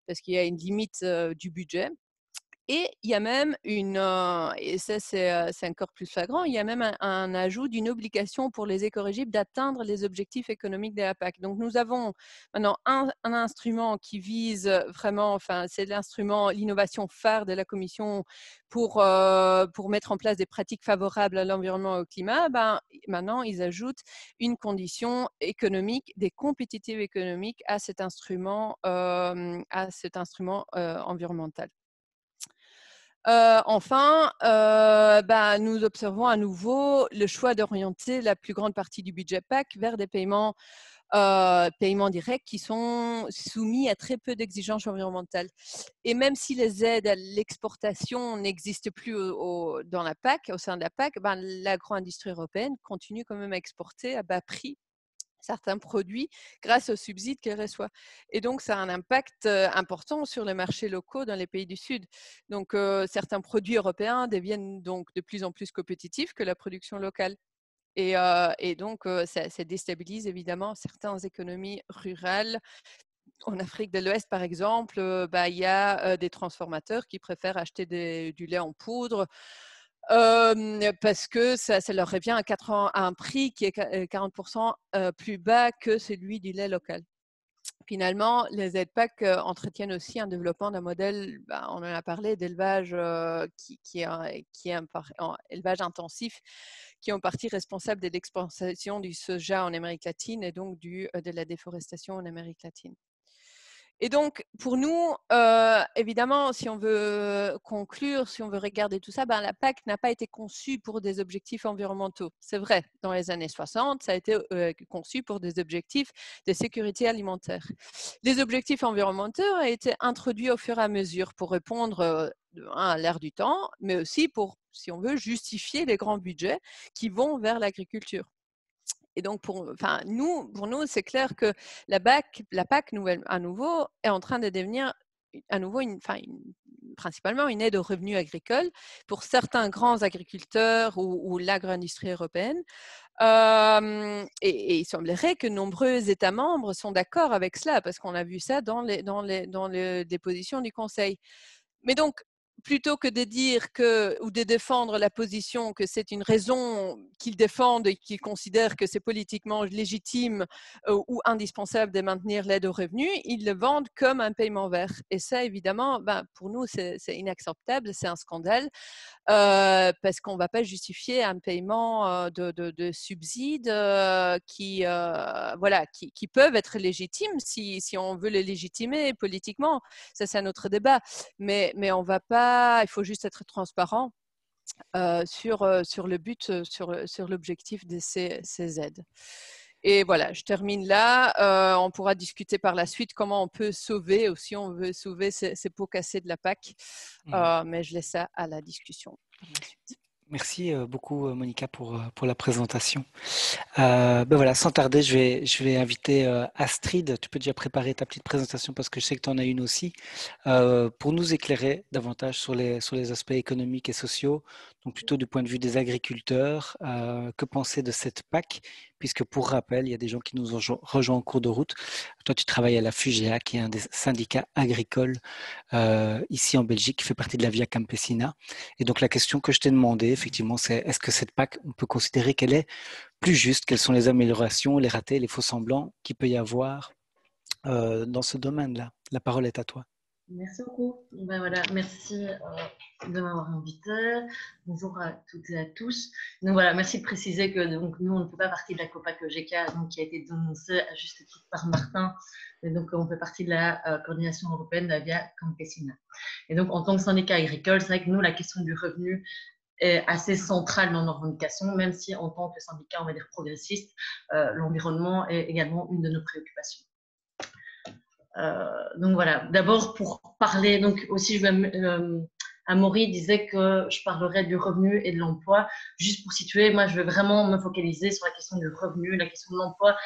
Speaker 3: parce qu'il y a une limite du budget. Et il y a même et ça c'est encore plus flagrant, il y a même un ajout d'une obligation pour les éco-régimes d'atteindre les objectifs économiques de la PAC. Donc, nous avons maintenant un instrument qui vise vraiment, c'est l'innovation phare de la Commission pour mettre en place des pratiques favorables à l'environnement et au climat. Maintenant, ils ajoutent une condition économique, des compétitives économiques à cet instrument environnemental. Enfin, nous observons à nouveau le choix d'orienter la plus grande partie du budget PAC vers des paiements directs qui sont soumis à très peu d'exigences environnementales. Et même si les aides à l'exportation n'existent plus dans la PAC, au sein de la PAC, l'agro-industrie européenne continue quand même à exporter à bas prix certains produits grâce aux subsides qu'elle reçoit. Et donc, ça a un impact important sur les marchés locaux dans les pays du Sud. Donc, certains produits européens deviennent donc de plus en plus compétitifs que la production locale. Et donc, ça déstabilise évidemment certaines économies rurales. En Afrique de l'Ouest, par exemple, il y a des transformateurs qui préfèrent acheter du lait en poudre parce que ça leur revient à un prix qui est 40% plus bas que celui du lait local. Finalement, les aides PAC entretiennent aussi un développement d'un modèle, on en a parlé, d'élevage qui est un élevage intensif, qui est en partie responsable de l'exportation du soja en Amérique latine et donc de la déforestation en Amérique latine. Et donc, pour nous, évidemment, si on veut conclure, si on veut regarder tout ça, la PAC n'a pas été conçue pour des objectifs environnementaux. C'est vrai, dans les années 60, ça a été conçu pour des objectifs de sécurité alimentaire. Les objectifs environnementaux ont été introduits au fur et à mesure pour répondre à l'ère du temps, mais aussi pour, si on veut, justifier les grands budgets qui vont vers l'agriculture. Et donc, pour nous, c'est clair que la PAC à nouveau, est en train de devenir à nouveau principalement une aide aux revenus agricoles pour certains grands agriculteurs ou l'agro-industrie européenne. Et il semblerait que nombreux États membres sont d'accord avec cela, parce qu'on a vu ça dans les positions du Conseil. Mais donc, plutôt que de dire ou de défendre la position que c'est une raison qu'ils défendent et qu'ils considèrent que c'est politiquement légitime ou indispensable de maintenir l'aide aux revenus, ils le vendent comme un paiement vert. Et ça, évidemment, pour nous, c'est inacceptable, c'est un scandale. Parce qu'on ne va pas justifier un paiement de subsides qui peuvent être légitimes si on veut les légitimer politiquement. Ça, c'est un autre débat. Mais on va pas, il faut juste être transparent sur le but, sur l'objectif de ces aides. Et voilà, je termine là. On pourra discuter par la suite comment on peut sauver, ou si on veut sauver ces pots cassés de la PAC. Mais je laisse ça à la discussion par la suite.
Speaker 1: Merci beaucoup, Monica, pour la présentation. Voilà, sans tarder, je vais inviter Astrid. Tu peux déjà préparer ta petite présentation parce que je sais que tu en as une aussi, pour nous éclairer davantage sur les aspects économiques et sociaux, donc plutôt du point de vue des agriculteurs. Que penser de cette PAC? Puisque pour rappel, il y a des gens qui nous ont rejoints en cours de route. Toi, tu travailles à la FUGEA, qui est un des syndicats agricoles ici en Belgique, qui fait partie de la Via Campesina. Et donc la question que je t'ai demandé, effectivement, c'est est-ce que cette PAC, on peut considérer qu'elle est plus juste? Quelles sont les améliorations, les ratés, les faux-semblants qu'il peut y avoir dans ce domaine-là? La parole est à toi.
Speaker 4: Merci beaucoup. Voilà, merci de m'avoir invité. Bonjour à toutes et à tous. Donc voilà, merci de préciser que donc, nous, on ne fait pas partie de la COPA-COGECA, donc qui a été dénoncée à juste titre par Martin. Et donc, on fait partie de la coordination européenne de la Via Campesina. Et donc, en tant que syndicat agricole, c'est vrai que nous, la question du revenu est assez centrale dans nos revendications, même si en tant que syndicat, on va dire progressiste, l'environnement est également une de nos préoccupations. Donc voilà, d'abord pour parler, donc aussi Amaury disait que je parlerais du revenu et de l'emploi. Juste pour situer, moi je vais vraiment me focaliser sur la question du revenu, la question de l'emploi.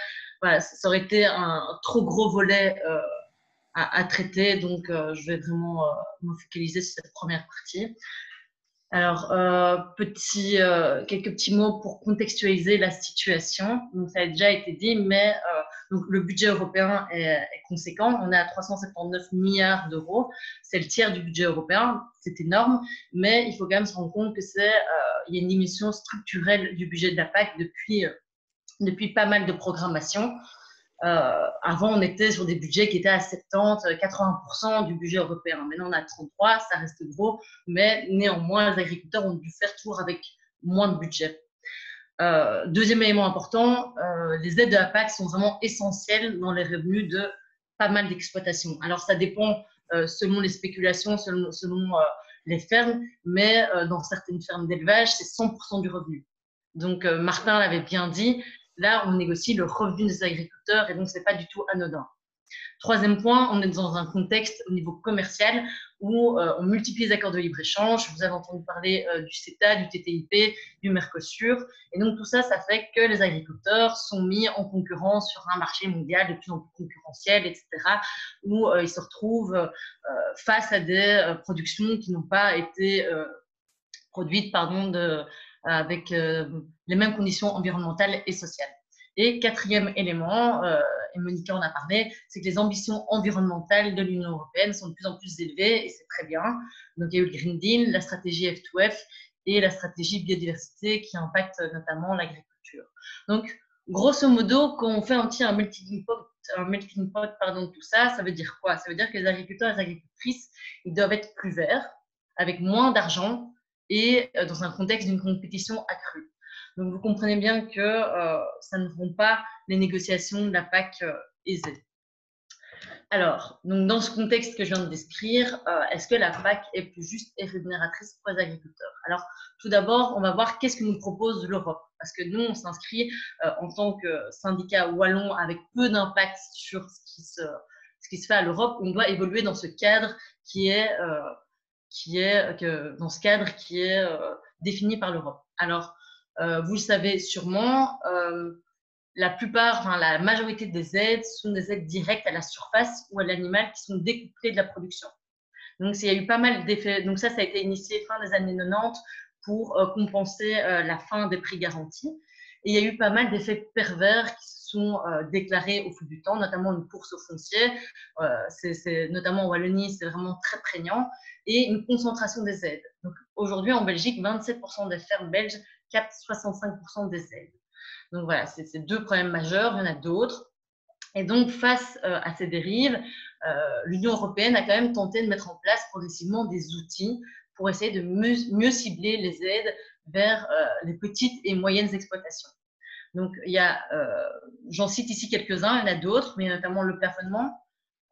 Speaker 4: Voilà, ça aurait été un trop gros volet à traiter, donc je vais vraiment me focaliser sur cette première partie. Alors, quelques petits mots pour contextualiser la situation. Donc, ça a déjà été dit, mais donc, le budget européen est conséquent. On est à 379 milliards d'euros. C'est le tiers du budget européen. C'est énorme, mais il faut quand même se rendre compte que il y a une diminution structurelle du budget de la PAC depuis pas mal de programmations. Avant, on était sur des budgets qui étaient à 70-80% du budget européen. Maintenant, on a 33, ça reste gros, mais néanmoins, les agriculteurs ont dû faire tour avec moins de budget. Deuxième élément important, les aides de la PAC sont vraiment essentielles dans les revenus de pas mal d'exploitations. Alors, ça dépend selon les spéculations, selon les fermes, mais dans certaines fermes d'élevage, c'est 100% du revenu. Donc, Martin l'avait bien dit, là, on négocie le revenu des agriculteurs et donc, ce n'est pas du tout anodin. Troisième point, on est dans un contexte au niveau commercial où on multiplie les accords de libre-échange. Vous avez entendu parler du CETA, du TTIP, du Mercosur. Et donc, tout ça, ça fait que les agriculteurs sont mis en concurrence sur un marché mondial de plus en plus concurrentiel, etc., où ils se retrouvent face à des productions qui n'ont pas été produites, avec les mêmes conditions environnementales et sociales. Et quatrième élément, et Monica en a parlé, c'est que les ambitions environnementales de l'Union européenne sont de plus en plus élevées et c'est très bien. Donc il y a eu le Green Deal, la stratégie F2F et la stratégie biodiversité qui impactent notamment l'agriculture. Donc grosso modo, quand on fait un melting pot de tout ça, ça veut dire quoi? Ça veut dire que les agriculteurs et les agricultrices, ils doivent être plus verts, avec moins d'argent, et dans un contexte d'une compétition accrue. Donc, vous comprenez bien que ça ne rend pas les négociations de la PAC aisées. Alors, donc dans ce contexte que je viens de décrire, est-ce que la PAC est plus juste et rémunératrice pour les agriculteurs? Alors, tout d'abord, on va voir qu'est-ce que nous propose l'Europe. Parce que nous, on s'inscrit en tant que syndicat wallon avec peu d'impact sur ce qui se fait à l'Europe. On doit évoluer dans ce cadre qui est défini par l'Europe. Alors, vous le savez sûrement, la majorité des aides sont des aides directes à la surface ou à l'animal qui sont découplées de la production. Donc, il y a eu pas mal d'effets. Donc, ça a été initié fin des années 90 pour compenser la fin des prix garantis. Et il y a eu pas mal d'effets pervers qui se sont déclarés au fil du temps, notamment une course au foncier. Notamment en Wallonie, c'est vraiment très prégnant. Et une concentration des aides. Donc, aujourd'hui, en Belgique, 27% des fermes belges captent 65% des aides. Donc voilà, c'est deux problèmes majeurs, il y en a d'autres. Et donc, face à ces dérives, l'Union européenne a quand même tenté de mettre en place progressivement des outils pour essayer de mieux cibler les aides vers les petites et moyennes exploitations. Donc, j'en cite ici quelques-uns, il y en a d'autres, mais notamment le plafonnement.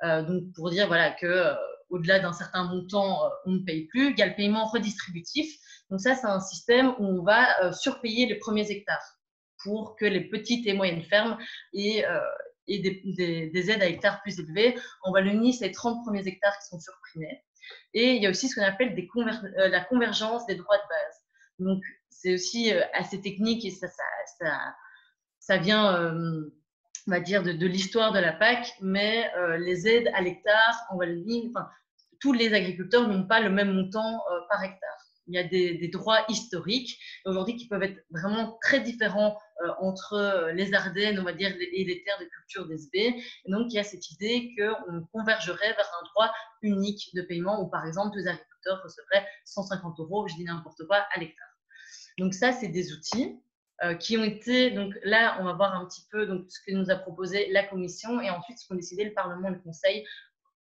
Speaker 4: Donc, pour dire voilà, qu'au-delà d'un certain montant, on ne paye plus. Il y a le paiement redistributif. Donc ça, c'est un système où on va surpayer les premiers hectares pour que les petites et moyennes fermes aient des aides à hectares plus élevées. En Wallonie, c'est les 30 premiers hectares qui sont surprimés. Et il y a aussi ce qu'on appelle la convergence des droits de base. Donc, c'est aussi assez technique et ça vient, on va dire, de l'histoire de la PAC, mais les aides à l'hectare en Wallonie, tous les agriculteurs n'ont pas le même montant par hectare. Il y a des droits historiques aujourd'hui qui peuvent être vraiment très différents entre les Ardennes, on va dire, et les terres de culture d'SB. Et donc, il y a cette idée qu'on convergerait vers un droit unique de paiement où, par exemple, les agriculteurs recevraient 150 €, je dis n'importe quoi, à l'hectare. Donc, ça, c'est des outils qui ont été… Donc là, on va voir un petit peu donc, ce que nous a proposé la Commission et ensuite ce qu'ont décidé le Parlement et le Conseil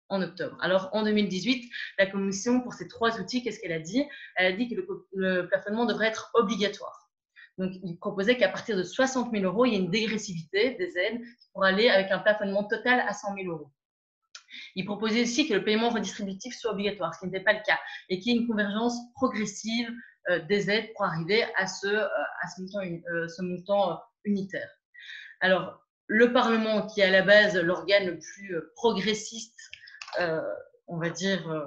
Speaker 4: en octobre. Alors, en 2018, la Commission, pour ces trois outils, qu'est-ce qu'elle a dit? Elle a dit que le plafonnement devrait être obligatoire. Donc, il proposait qu'à partir de 60 000 €, il y ait une dégressivité des aides pour aller avec un plafonnement total à 100 000 €. Il proposait aussi que le paiement redistributif soit obligatoire, ce qui n'était pas le cas, et qu'il y ait une convergence progressive des aides pour arriver à ce montant unitaire. Alors, le Parlement, qui est à la base l'organe le plus progressiste, on va dire,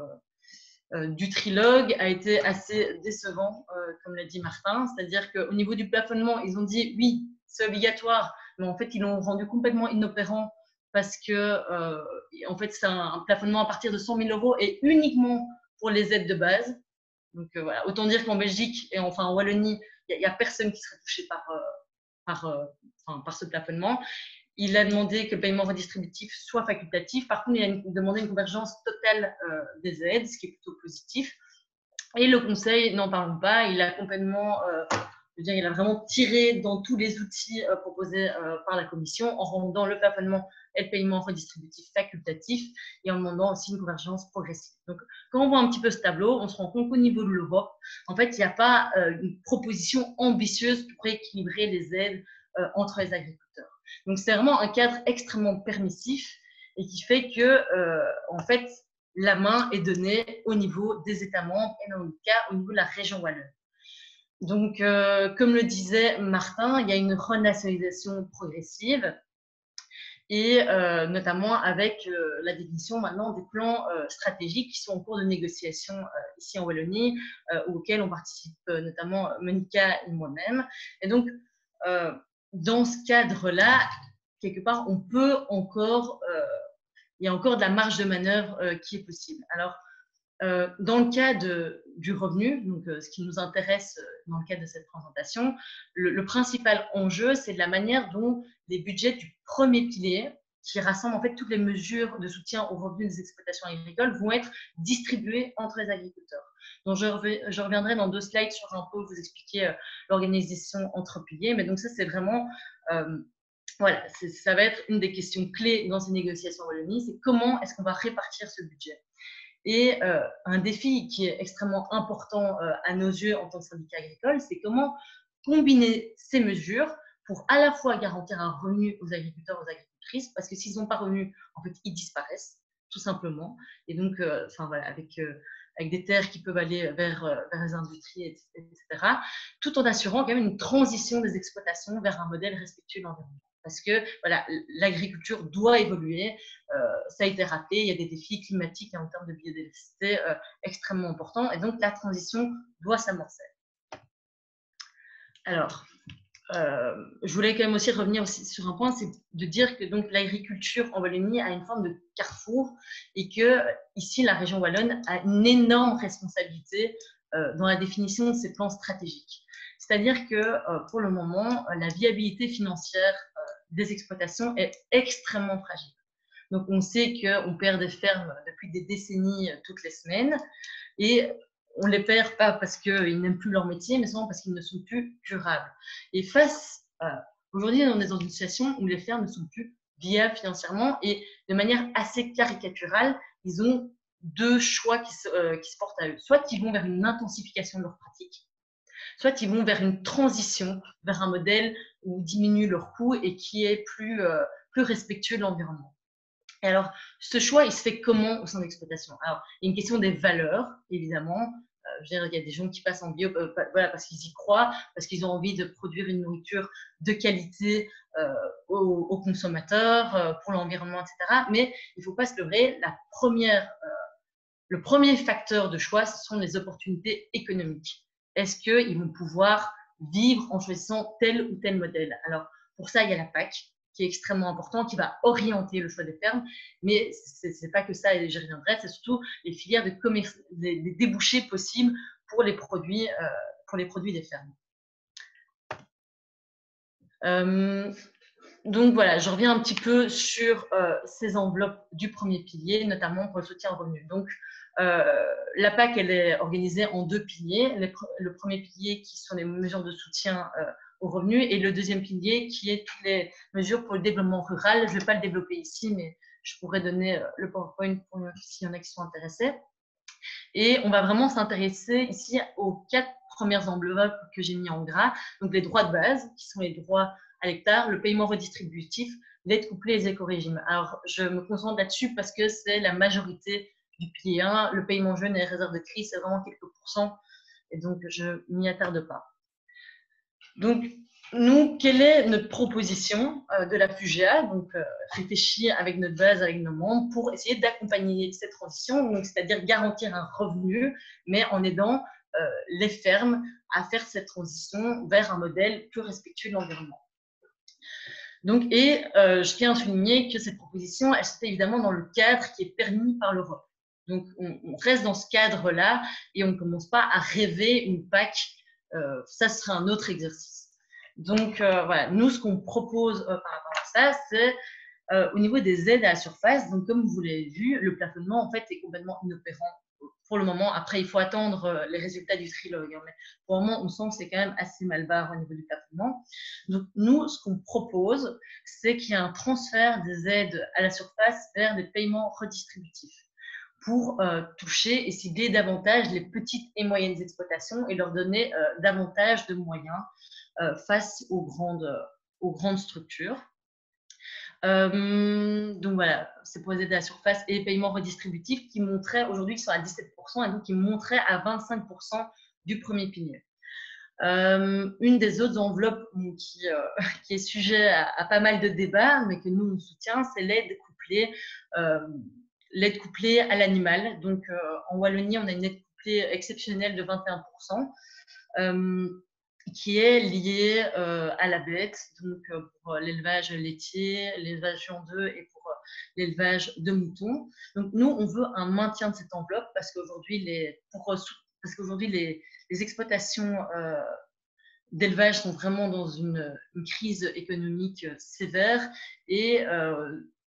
Speaker 4: du trilogue, a été assez décevant, comme l'a dit Martin. C'est-à-dire qu'au niveau du plafonnement, ils ont dit oui, c'est obligatoire, mais en fait, ils l'ont rendu complètement inopérant parce que, en fait, c'est un plafonnement à partir de 100 000 € et uniquement pour les aides de base. Donc, voilà. Autant dire qu'en Belgique et enfin en Wallonie, il n'y a personne qui serait touché par ce plafonnement. Il a demandé que le paiement redistributif soit facultatif. Par contre, il a demandé une convergence totale des aides, ce qui est plutôt positif. Et le Conseil, n'en parlons pas, il a complètement, il a vraiment tiré dans tous les outils proposés par la Commission en rendant le plafonnement et le paiement redistributif facultatif et en demandant aussi une convergence progressive. Donc, quand on voit un petit peu ce tableau, on se rend compte qu'au niveau de l'Europe, en fait, il n'y a pas une proposition ambitieuse pour équilibrer les aides entre les agriculteurs. Donc, c'est vraiment un cadre extrêmement permissif et qui fait que, en fait, la main est donnée au niveau des États membres et dans le cas au niveau de la région wallonne. Donc, comme le disait Martin, il y a une renationalisation progressive et notamment avec la définition maintenant des plans stratégiques qui sont en cours de négociation ici en Wallonie, auxquels on participe notamment Monica et moi-même. Et donc, dans ce cadre-là, quelque part, on peut encore, il y a encore de la marge de manœuvre qui est possible. Alors, dans le cas du revenu, donc ce qui nous intéresse dans le cadre de cette présentation, le principal enjeu, c'est de la manière dont les budgets du premier pilier, qui rassemble en fait toutes les mesures de soutien aux revenus des exploitations agricoles, vont être distribués entre les agriculteurs. Donc, je reviendrai dans 2 slides sur un peu vous expliquer l'organisation entre piliers, mais donc ça, c'est vraiment… voilà, ça va être une des questions clés dans ces négociations en Wallonie, c'est comment est-ce qu'on va répartir ce budget. Et un défi qui est extrêmement important à nos yeux en tant que syndicat agricole, c'est comment combiner ces mesures pour à la fois garantir un revenu aux agriculteurs, aux agricultrices, parce que s'ils n'ont pas revenu, en fait, ils disparaissent, tout simplement. Et donc, voilà, avec des terres qui peuvent aller vers les industries, etc., tout en assurant quand même une transition des exploitations vers un modèle respectueux de l'environnement. Parce que voilà, l'agriculture doit évoluer, ça a été rappelé, il y a des défis climatiques en termes de biodiversité extrêmement importants, et donc la transition doit s'amorcer. Alors, je voulais quand même aussi revenir aussi sur un point, c'est de dire que donc l'agriculture en Wallonie a une forme de carrefour et que ici la région wallonne a une énorme responsabilité dans la définition de ces plans stratégiques. C'est-à-dire que pour le moment, la viabilité financière des exploitations est extrêmement fragile. Donc on sait qu'on perd des fermes depuis des décennies toutes les semaines et on ne les perd pas parce qu'ils n'aiment plus leur métier, mais souvent parce qu'ils ne sont plus durables. Et aujourd'hui, on est dans une situation où les fermes ne sont plus viables financièrement et de manière assez caricaturale, ils ont deux choix qui se portent à eux. Soit ils vont vers une intensification de leurs pratiques, soit ils vont vers une transition, vers un modèle où ils diminuent leurs coûts et qui est plus respectueux de l'environnement. Et alors, ce choix, il se fait comment au sein de l'exploitation? Alors, il y a une question des valeurs, évidemment. Je veux dire, il y a des gens qui passent en bio voilà, parce qu'ils y croient, parce qu'ils ont envie de produire une nourriture de qualité aux consommateurs, pour l'environnement, etc. Mais il ne faut pas se leurrer, le premier facteur de choix, ce sont les opportunités économiques. Est-ce qu'ils vont pouvoir vivre en choisissant tel ou tel modèle? Alors, pour ça, il y a la PAC, qui est extrêmement important, qui va orienter le choix des fermes, mais ce n'est pas que ça, et j'y reviendrai, c'est surtout les filières de commerce, des débouchés possibles pour les produits des fermes. Donc voilà, je reviens un petit peu sur ces enveloppes du premier pilier, notamment pour le soutien au revenu. Donc, la PAC, elle est organisée en deux piliers. Le premier pilier qui sont les mesures de soutien aux revenus et le deuxième pilier qui est toutes les mesures pour le développement rural. Je ne vais pas le développer ici, mais je pourrais donner le PowerPoint s'il y en a qui sont intéressés. Et on va vraiment s'intéresser ici aux 4 premières enveloppes que j'ai mis en gras. Donc les droits de base, qui sont les droits à l'hectare, le paiement redistributif, l'aide couplée et les éco-régimes. Alors je me concentre là-dessus parce que c'est la majorité du pilier 1. Le paiement jeune et les réserves de crise, c'est vraiment quelques pourcents. Et donc je m'y attarde pas. Donc, nous, quelle est notre proposition de la FUGEA? Donc, réfléchir avec notre base, avec nos membres, pour essayer d'accompagner cette transition, c'est-à-dire garantir un revenu, mais en aidant les fermes à faire cette transition vers un modèle plus respectueux de l'environnement. Donc, je tiens à souligner que cette proposition, elle se fait évidemment dans le cadre qui est permis par l'Europe. Donc, on reste dans ce cadre-là et on ne commence pas à rêver une PAC. Ça serait un autre exercice. Donc, voilà, nous, ce qu'on propose par rapport à ça, c'est au niveau des aides à la surface. Donc, comme vous l'avez vu, le plafonnement, en fait, est complètement inopérant pour le moment. Après, il faut attendre les résultats du trilogue. Mais pour le moment, on sent que c'est quand même assez mal barre au niveau du plafonnement. Donc, nous, ce qu'on propose, c'est qu'il y ait un transfert des aides à la surface vers des paiements redistributifs pour toucher et cibler davantage les petites et moyennes exploitations et leur donner davantage de moyens face aux grandes structures. Donc voilà, c'est pour les aides à la surface et les paiements redistributifs qui montraient aujourd'hui qu'ils sont à 17% et donc qui montraient à 25% du premier pilier. Une des autres enveloppes qui est sujet à pas mal de débats, mais que nous, on soutient, c'est l'aide couplée à l'animal. Donc, en Wallonie, on a une aide couplée exceptionnelle de 21%, qui est liée à la bête, donc pour l'élevage laitier, l'élevage viandeux et pour l'élevage de moutons. Donc, nous, on veut un maintien de cette enveloppe parce qu'aujourd'hui, les exploitations d'élevage sont vraiment dans une crise économique sévère et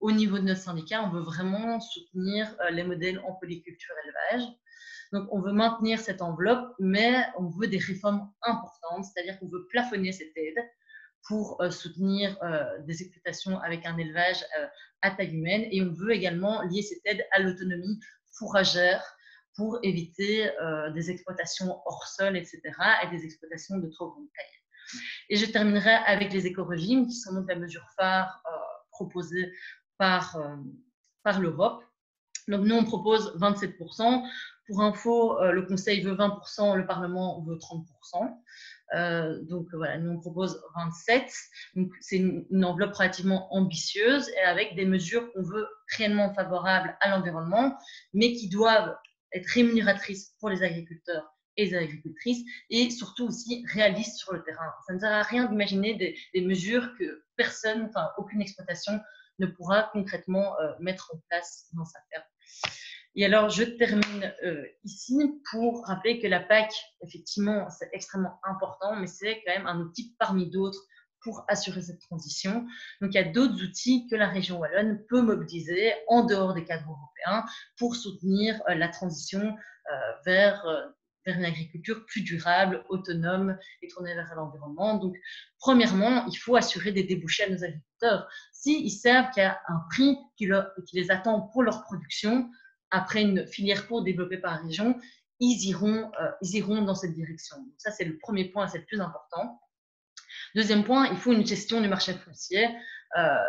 Speaker 4: au niveau de notre syndicat, on veut vraiment soutenir les modèles en polyculture élevage. Donc, on veut maintenir cette enveloppe, mais on veut des réformes importantes, c'est-à-dire qu'on veut plafonner cette aide pour soutenir des exploitations avec un élevage à taille humaine et on veut également lier cette aide à l'autonomie fourragère pour éviter des exploitations hors sol, etc., et des exploitations de trop grande taille. Et je terminerai avec les éco-régimes, qui sont donc la mesure phare proposée par l'Europe. Donc nous, on propose 27%. Pour info, le Conseil veut 20%, le Parlement veut 30%. Donc voilà, nous on propose 27. Donc c'est une enveloppe relativement ambitieuse et avec des mesures qu'on veut réellement favorables à l'environnement, mais qui doivent être rémunératrices pour les agriculteurs et les agricultrices et surtout aussi réalistes sur le terrain. Ça ne sert à rien d'imaginer des mesures que personne, enfin aucune exploitation ne pourra concrètement mettre en place dans sa ferme. Et alors, je termine ici pour rappeler que la PAC, effectivement, c'est extrêmement important, mais c'est quand même un outil parmi d'autres pour assurer cette transition. Donc, il y a d'autres outils que la région wallonne peut mobiliser en dehors des cadres européens pour soutenir la transition vers une agriculture plus durable, autonome et tournée vers l'environnement. Donc, premièrement, il faut assurer des débouchés à nos agriculteurs. S'ils savent qu'il y a un prix qui les attend pour leur production, après une filière courte développée par région, ils iront dans cette direction. Donc ça, c'est le premier point, c'est le plus important. Deuxième point, il faut une gestion du marché foncier.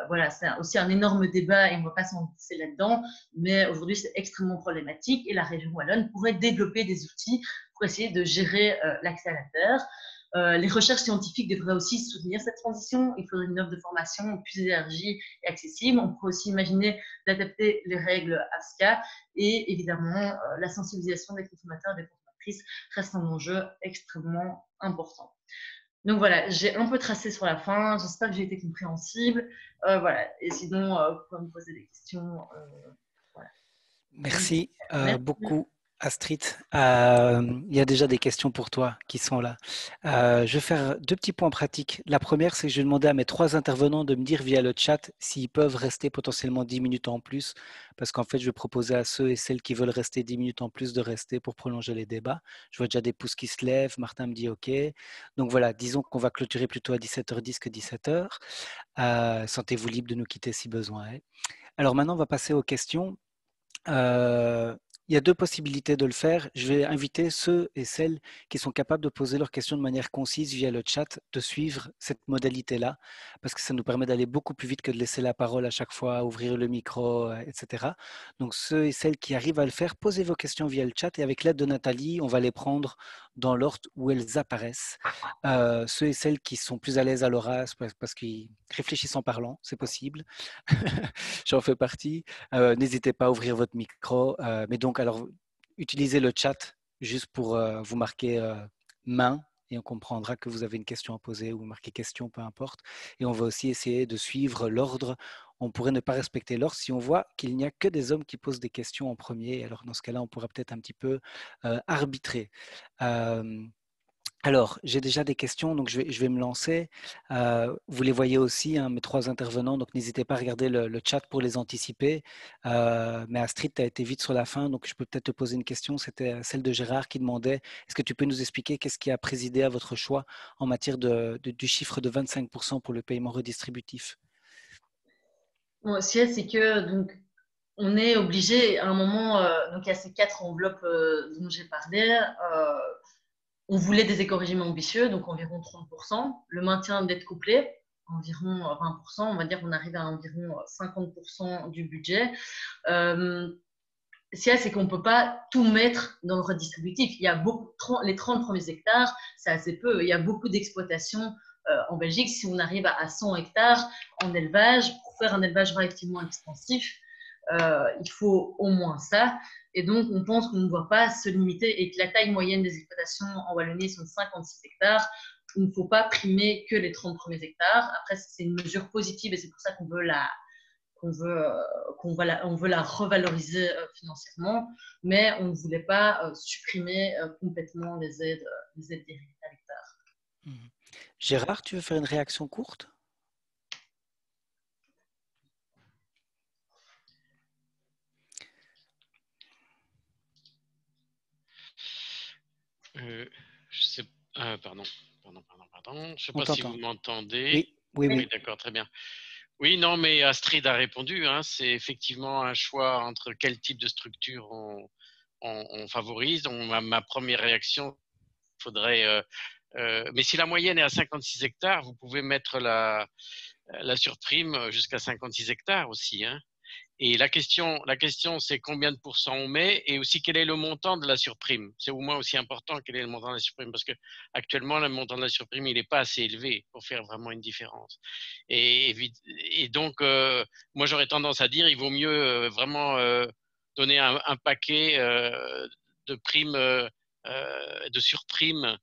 Speaker 4: Voilà, c'est aussi un énorme débat et on ne va pas s'enfoncer là-dedans, mais aujourd'hui, c'est extrêmement problématique et la région wallonne pourrait développer des outils pour essayer de gérer l'accès à la terre. Les recherches scientifiques devraient aussi soutenir cette transition. Il faudrait une offre de formation plus élargie et accessible. On pourrait aussi imaginer d'adapter les règles ASCA et évidemment, la sensibilisation des consommateurs et des consommatrices reste un enjeu extrêmement important. Donc voilà, j'ai un peu tracé sur la fin. J'espère que j'ai été compréhensible. Voilà. Et sinon, vous pouvez me poser des questions. Voilà.
Speaker 1: Merci
Speaker 4: Merci.
Speaker 1: beaucoup, Astrid. Il y a déjà des questions pour toi qui sont là. Je vais faire deux petits points pratiques. La première, c'est que je vais demander à mes trois intervenants de me dire via le chat s'ils peuvent rester potentiellement 10 minutes en plus, parce qu'en fait, je vais proposer à ceux et celles qui veulent rester 10 minutes en plus de rester pour prolonger les débats. Je vois déjà des pouces qui se lèvent. Martin me dit OK. Donc voilà, disons qu'on va clôturer plutôt à 17h10 que 17h. Sentez-vous libre de nous quitter si besoin est. Alors maintenant, on va passer aux questions. Il y a deux possibilités de le faire. Je vais inviter ceux et celles qui sont capables de poser leurs questions de manière concise via le chat de suivre cette modalité-là, parce que ça nous permet d'aller beaucoup plus vite que de laisser la parole à chaque fois, ouvrir le micro, etc. Donc ceux et celles qui arrivent à le faire, posez vos questions via le chat et avec l'aide de Nathalie, on va les prendre dans l'ordre où elles apparaissent. Ceux et celles qui sont plus à l'aise à l'oral, parce qu'ils réfléchissent en parlant, c'est possible. J'en fais partie. N'hésitez pas à ouvrir votre micro. Mais donc, alors, utilisez le chat juste pour vous marquer main et on comprendra que vous avez une question à poser ou marquer question, peu importe. Et on va aussi essayer de suivre l'ordre. On pourrait ne pas respecter l'ordre si on voit qu'il n'y a que des hommes qui posent des questions en premier. Alors, dans ce cas-là, on pourra peut-être un petit peu arbitrer. Alors, j'ai déjà des questions, donc je vais me lancer. Vous les voyez aussi, hein, mes trois intervenants, donc n'hésitez pas à regarder le chat pour les anticiper. Mais Astrid, tu as été vite sur la fin, donc je peux peut-être te poser une question. C'était celle de Gérard qui demandait, est-ce que tu peux nous expliquer qu'est-ce qui a présidé à votre choix en matière du chiffre de 25% pour le paiement redistributif?
Speaker 4: Bon, ce qu'il y a, c'est que donc, on est obligé à un moment, donc il y a ces 4 enveloppes dont j'ai parlé. On voulait des éco-régimes ambitieux, donc environ 30%. Le maintien d'aide couplée, environ 20%. On va dire qu'on arrive à environ 50% du budget. Ce qu'il y a, c'est qu'on ne peut pas tout mettre dans le redistributif. Il y a les 30 premiers hectares, c'est assez peu. Il y a beaucoup d'exploitations en Belgique. Si on arrive à 100 hectares en élevage, pour faire un élevage relativement extensif, il faut au moins ça. Et donc, on pense qu'on ne doit pas se limiter et que la taille moyenne des exploitations en Wallonie sont 56 hectares. Il ne faut pas primer que les 30 premiers hectares. Après, c'est une mesure positive et c'est pour ça qu'on veut on veut la revaloriser financièrement, mais on ne voulait pas supprimer complètement les aides directes à l'hectare.
Speaker 1: Gérard, tu veux faire une réaction courte?
Speaker 5: Je sais, pardon. Je ne sais pas si vous m'entendez.
Speaker 1: Oui, oui, oui.
Speaker 5: Oui, d'accord, très bien. Oui, non, mais Astrid a répondu. Hein, c'est effectivement un choix entre quel type de structure on favorise. Ma première réaction, il faudrait Mais si la moyenne est à 56 hectares, vous pouvez mettre la surprime jusqu'à 56 hectares aussi, hein. Et la question, c'est combien de pourcents on met et aussi quel est le montant de la surprime. C'est au moins aussi important quel est le montant de la surprime parce que actuellement le montant de la surprime il n'est pas assez élevé pour faire vraiment une différence. Et donc moi j'aurais tendance à dire il vaut mieux vraiment donner un paquet de primes, de surprimes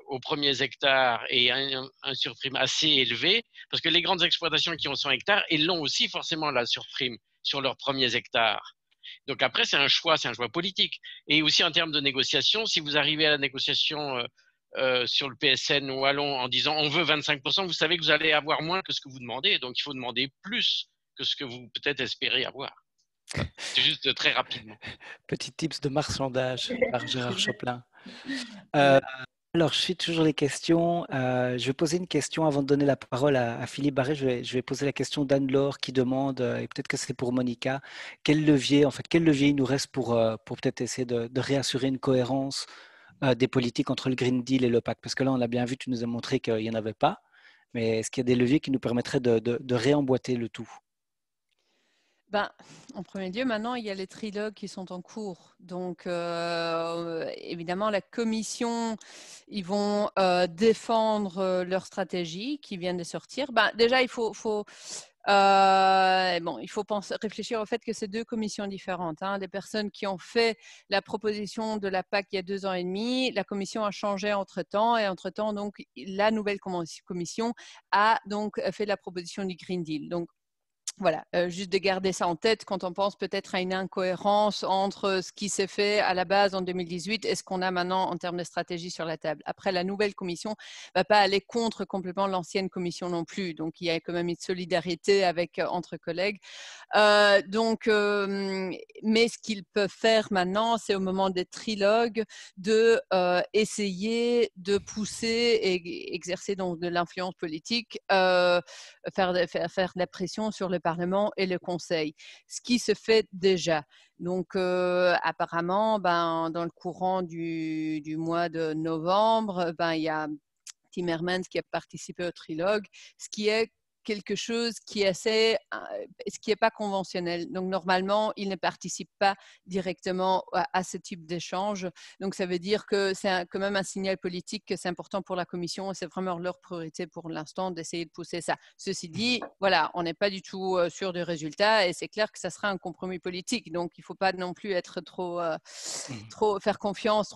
Speaker 5: aux premiers hectares et un surprime assez élevé, parce que les grandes exploitations qui ont 100 hectares, elles l'ont aussi forcément la surprime sur leurs premiers hectares. Donc après, c'est un choix politique. Et aussi en termes de négociation, si vous arrivez à la négociation sur le PSN ou Wallon en disant on veut 25%, vous savez que vous allez avoir moins que ce que vous demandez, donc il faut demander plus que ce que vous peut-être espérez avoir. C'est juste très rapidement.
Speaker 1: Petit tips de marchandage par Gérard Choplin.
Speaker 3: Ouais.
Speaker 1: Alors, je suis toujours les questions. Je vais poser une question avant de donner la parole à Philippe Barret. Je vais poser la question d'Anne-Laure qui demande, et peut-être que c'est pour Monica, quel levier il nous reste pour peut-être essayer de réassurer une cohérence des politiques entre le Green Deal et le pacte? Parce que là, on a bien vu, tu nous as montré qu'il n'y en avait pas. Mais est-ce qu'il y a des leviers qui nous permettraient de réemboîter le tout?
Speaker 3: Ben, en premier lieu, maintenant, il y a les trilogues qui sont en cours. Donc, évidemment, la commission, ils vont défendre leur stratégie qui vient de sortir. Ben, déjà, il faut réfléchir au fait que c'est deux commissions différentes, hein. Les personnes qui ont fait la proposition de la PAC il y a 2 ans et demi, la commission a changé entre-temps et entre-temps, donc, la nouvelle commission a donc fait la proposition du Green Deal. Donc, voilà, juste de garder ça en tête quand on pense peut-être à une incohérence entre ce qui s'est fait à la base en 2018 et ce qu'on a maintenant en termes de stratégie sur la table. Après, la nouvelle commission ne va pas aller contre complètement l'ancienne commission non plus. Donc, il y a quand même une solidarité entre collègues. Mais ce qu'ils peuvent faire maintenant, c'est au moment des trilogues de essayer de pousser et exercer donc de l'influence politique, faire de la pression sur le Parlement et le Conseil, ce qui se fait déjà. Donc, apparemment, dans le courant du mois de novembre, il y a Timmermans qui a participé au trilogue, ce qui est quelque chose qui est ce qui n'est pas conventionnel. Donc, normalement, il ne participe pas directement à ce type d'échange. Donc, ça veut dire que c'est quand même un signal politique que c'est important pour la Commission et c'est vraiment leur priorité pour l'instant d'essayer de pousser ça. Ceci dit, voilà, on n'est pas du tout sûr du résultat et c'est clair que ça sera un compromis politique. Donc, il ne faut pas non plus être trop faire confiance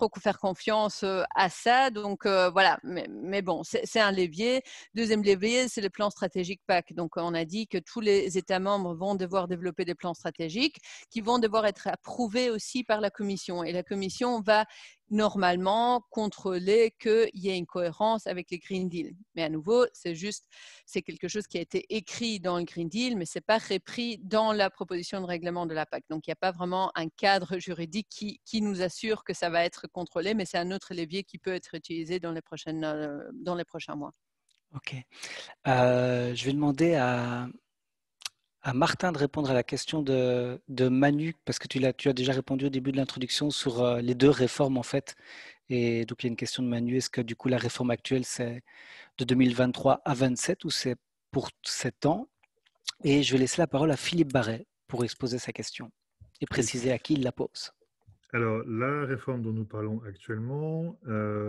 Speaker 3: à ça. Donc, voilà. Mais bon, c'est un levier. Deuxième levier, c'est le plan stratégique PAC. Donc, on a dit que tous les États membres vont devoir développer des plans stratégiques qui vont devoir être approuvés aussi par la Commission. Et la Commission va normalement contrôler qu'il y ait une cohérence avec les Green Deal. Mais à nouveau, c'est quelque chose qui a été écrit dans le Green Deal, mais ce n'est pas repris dans la proposition de règlement de la PAC. Donc, il n'y a pas vraiment un cadre juridique qui nous assure que ça va être contrôlé, mais c'est un autre levier qui peut être utilisé dans les prochains mois.
Speaker 1: Ok. Je vais demander à Martin de répondre à la question de Manu, parce que tu as déjà répondu au début de l'introduction sur les deux réformes en fait. Et donc il y a une question de Manu, est-ce que du coup la réforme actuelle c'est de 2023 à 27 ou c'est pour 7 ans? Et je vais laisser la parole à Philippe Barret pour exposer sa question et préciser à qui il la pose.
Speaker 2: Alors, la réforme dont nous parlons actuellement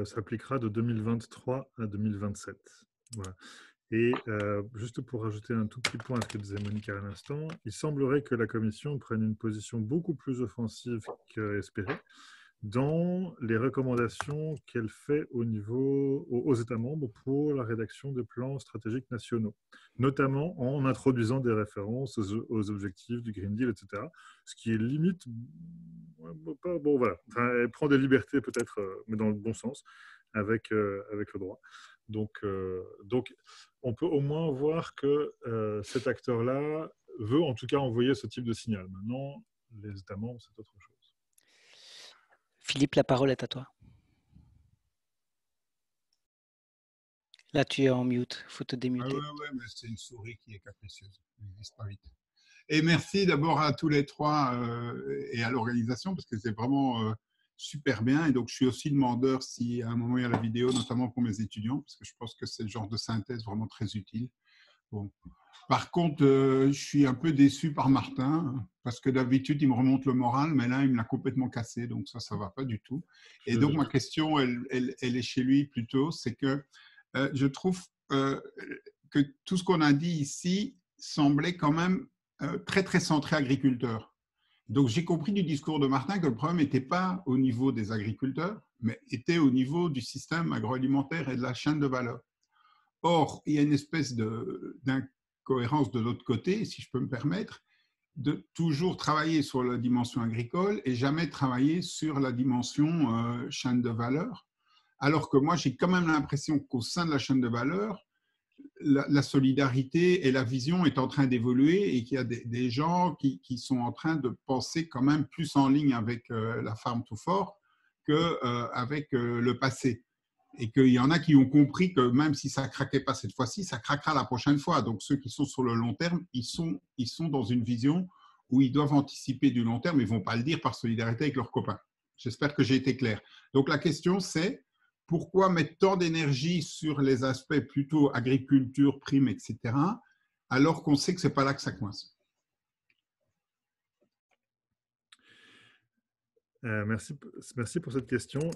Speaker 2: s'appliquera de 2023 à 2027. Voilà. Et juste pour rajouter un tout petit point à ce que disait Monica à l'instant, il semblerait que la Commission prenne une position beaucoup plus offensive qu'espérée dans les recommandations qu'elle fait aux États membres pour la rédaction des plans stratégiques nationaux, notamment en introduisant des références aux objectifs du Green Deal, etc. Ce qui est limite, bon voilà, enfin, elle prend des libertés peut-être, mais dans le bon sens, avec le droit. Donc, on peut au moins voir que cet acteur-là veut en tout cas envoyer ce type de signal. Maintenant, les États membres, c'est autre chose.
Speaker 1: Philippe, la parole est à toi. Là, tu es en mute, il faut te démuter.
Speaker 6: Oui, mais c'est une souris qui est capricieuse, elle glisse pas vite. Et merci d'abord à tous les trois et à l'organisation, parce que c'est vraiment super bien. Et donc, je suis aussi demandeur si à un moment il y a la vidéo, notamment pour mes étudiants, parce que je pense que c'est le genre de synthèse vraiment très utile. Bon. Par contre, je suis un peu déçu par Martin, parce que d'habitude, il me remonte le moral, mais là, il me l'a complètement cassé, donc ça ne va pas du tout. Et donc, ma question, elle est chez lui plutôt, c'est que je trouve que tout ce qu'on a dit ici semblait quand même très, très centré agriculteur. Donc, j'ai compris du discours de Martin que le problème n'était pas au niveau des agriculteurs, mais était au niveau du système agroalimentaire et de la chaîne de valeur. Or, il y a une espèce d'incohérence de l'autre côté, si je peux me permettre, de toujours travailler sur la dimension agricole et jamais travailler sur la dimension chaîne de valeur. Alors que moi, j'ai quand même l'impression qu'au sein de la chaîne de valeur, la solidarité et la vision est en train d'évoluer et qu'il y a des gens qui sont en train de penser quand même plus en ligne avec la Farm to Fork qu'avec le passé. Et qu'il y en a qui ont compris que même si ça ne craquait pas cette fois-ci, ça craquera la prochaine fois. Donc ceux qui sont sur le long terme, ils sont dans une vision où ils doivent anticiper du long terme, ils ne vont pas le dire par solidarité avec leurs copains. J'espère que j'ai été clair. Donc la question c'est, pourquoi mettre tant d'énergie sur les aspects plutôt agriculture, primes, etc., alors qu'on sait que ce n'est pas là que ça coince?
Speaker 2: Merci pour cette question.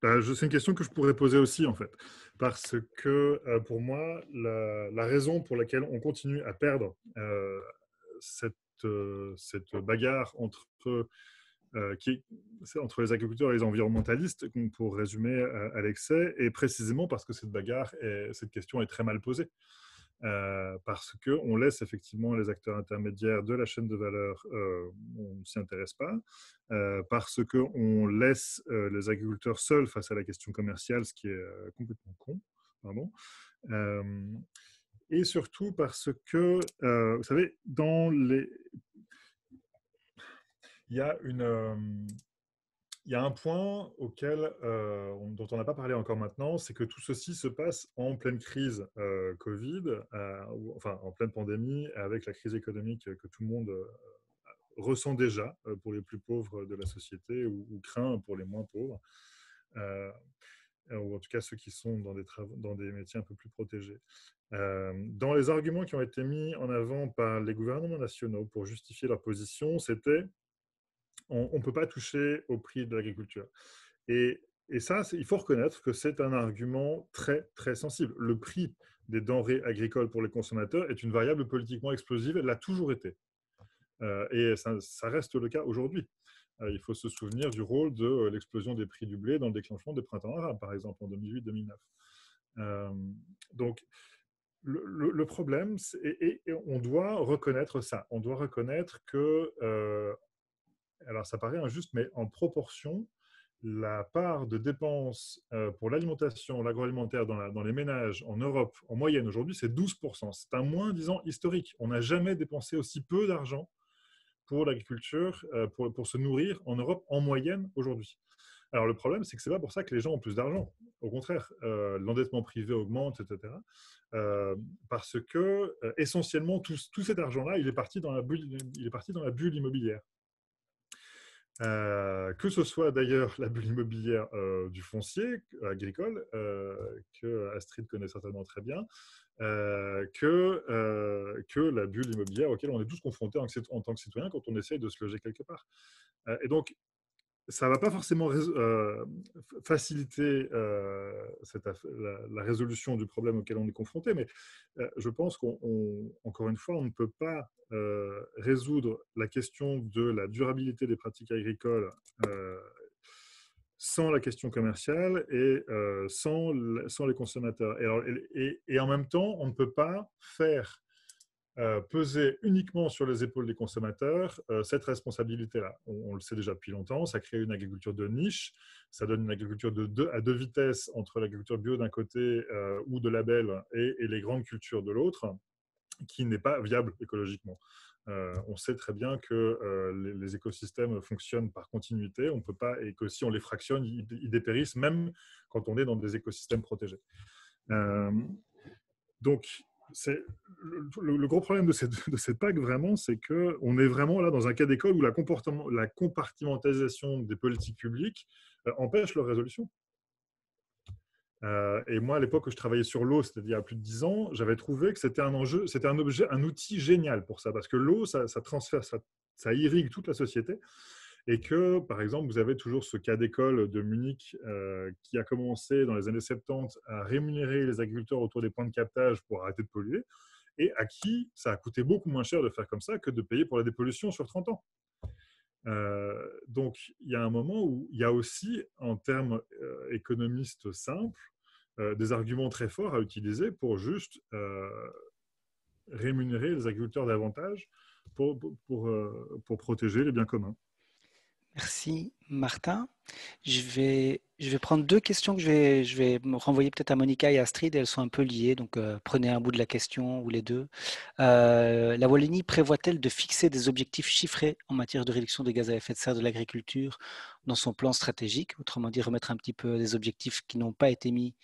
Speaker 2: C'est une question que je pourrais poser aussi, en fait, parce que pour moi, la raison pour laquelle on continue à perdre cette bagarre entre les agriculteurs et les environnementalistes, pour résumer à l'excès, est précisément parce que cette question est très mal posée. Parce qu'on laisse effectivement les acteurs intermédiaires de la chaîne de valeur, on ne s'y intéresse pas, parce qu'on laisse les agriculteurs seuls face à la question commerciale, ce qui est complètement con, pardon. Et surtout parce que, vous savez, il y a un point dont on n'a pas parlé encore maintenant, c'est que tout ceci se passe en pleine crise Covid, enfin en pleine pandémie, avec la crise économique que tout le monde ressent déjà pour les plus pauvres de la société ou craint pour les moins pauvres, ou en tout cas ceux qui sont dans des métiers un peu plus protégés. Dans les arguments qui ont été mis en avant par les gouvernements nationaux pour justifier leur position, c'était on ne peut pas toucher au prix de l'agriculture. Et ça, il faut reconnaître que c'est un argument très, très sensible. Le prix des denrées agricoles pour les consommateurs est une variable politiquement explosive, elle l'a toujours été. Et ça reste le cas aujourd'hui. Il faut se souvenir du rôle de l'explosion des prix du blé dans le déclenchement des printemps arabes, par exemple, en 2008-2009. Donc, le problème, et on doit reconnaître ça. On doit reconnaître que alors ça paraît injuste, mais en proportion, la part de dépenses pour l'alimentation, l'agroalimentaire dans les ménages en Europe, en moyenne aujourd'hui, c'est 12%. C'est un moins, disons, historique. On n'a jamais dépensé aussi peu d'argent pour l'agriculture, pour se nourrir en Europe en moyenne aujourd'hui. Alors le problème, c'est que ce n'est pas pour ça que les gens ont plus d'argent. Au contraire, l'endettement privé augmente, etc. Parce que, essentiellement, tout cet argent-là, il est parti dans la bulle immobilière. Que ce soit d'ailleurs la bulle immobilière du foncier agricole, que Astrid connaît certainement très bien, que la bulle immobilière auquel on est tous confrontés en tant que citoyens quand on essaye de se loger quelque part. Et donc, ça ne va pas forcément faciliter la résolution du problème auquel on est confronté, mais je pense qu'encore une fois, on ne peut pas résoudre la question de la durabilité des pratiques agricoles sans la question commerciale et sans les consommateurs. Et en même temps, on ne peut pas faire peser uniquement sur les épaules des consommateurs cette responsabilité-là. On le sait déjà depuis longtemps, ça crée une agriculture de niche, ça donne une agriculture à deux vitesses entre l'agriculture bio d'un côté ou de label et les grandes cultures de l'autre, qui n'est pas viable écologiquement. On sait très bien que les écosystèmes fonctionnent par continuité, on peut pas, et que si on les fractionne, ils dépérissent même quand on est dans des écosystèmes protégés. Donc, le gros problème de cette PAC, vraiment, c'est qu'on est vraiment là dans un cas d'école où la compartimentalisation des politiques publiques empêche leur résolution. Et moi, à l'époque où je travaillais sur l'eau, c'était il y a plus de 10 ans, j'avais trouvé que c'était un enjeu, c'était un outil génial pour ça, parce que l'eau, ça transfère, ça irrigue toute la société. Et que, par exemple, vous avez toujours ce cas d'école de Munich qui a commencé dans les années 70 à rémunérer les agriculteurs autour des points de captage pour arrêter de polluer, et à qui ça a coûté beaucoup moins cher de faire comme ça que de payer pour la dépollution sur 30 ans. Donc, il y a un moment où il y a aussi, en termes économistes simples, des arguments très forts à utiliser pour juste rémunérer les agriculteurs davantage pour protéger les biens communs.
Speaker 1: Merci Martin. Je vais prendre deux questions que je vais me renvoyer peut-être à Monica et Astrid. Elles sont un peu liées, donc prenez un bout de la question ou les deux. La Wallonie prévoit-elle de fixer des objectifs chiffrés en matière de réduction des gaz à effet de serre de l'agriculture dans son plan stratégique? Autrement dit, remettre un petit peu des objectifs qui n'ont pas été mis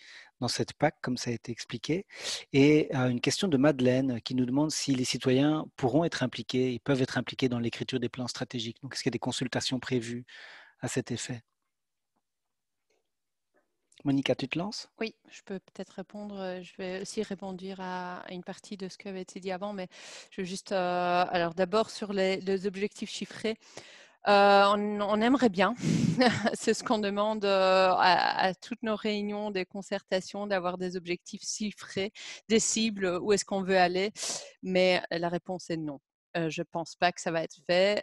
Speaker 1: dans cette PAC, comme ça a été expliqué. Et une question de Madeleine qui nous demande si les citoyens pourront être impliqués, ils peuvent être impliqués dans l'écriture des plans stratégiques. Donc, est-ce qu'il y a des consultations prévues à cet effet? Monica, tu te lances?
Speaker 3: Oui, je peux peut-être répondre. Je vais aussi répondre à une partie de ce qui avait été dit avant, mais je veux juste… alors d'abord sur les objectifs chiffrés. On aimerait bien, c'est ce qu'on demande à toutes nos réunions, des concertations, d'avoir des objectifs chiffrés, des cibles, où est-ce qu'on veut aller, mais la réponse est non. Je ne pense pas que ça va être fait.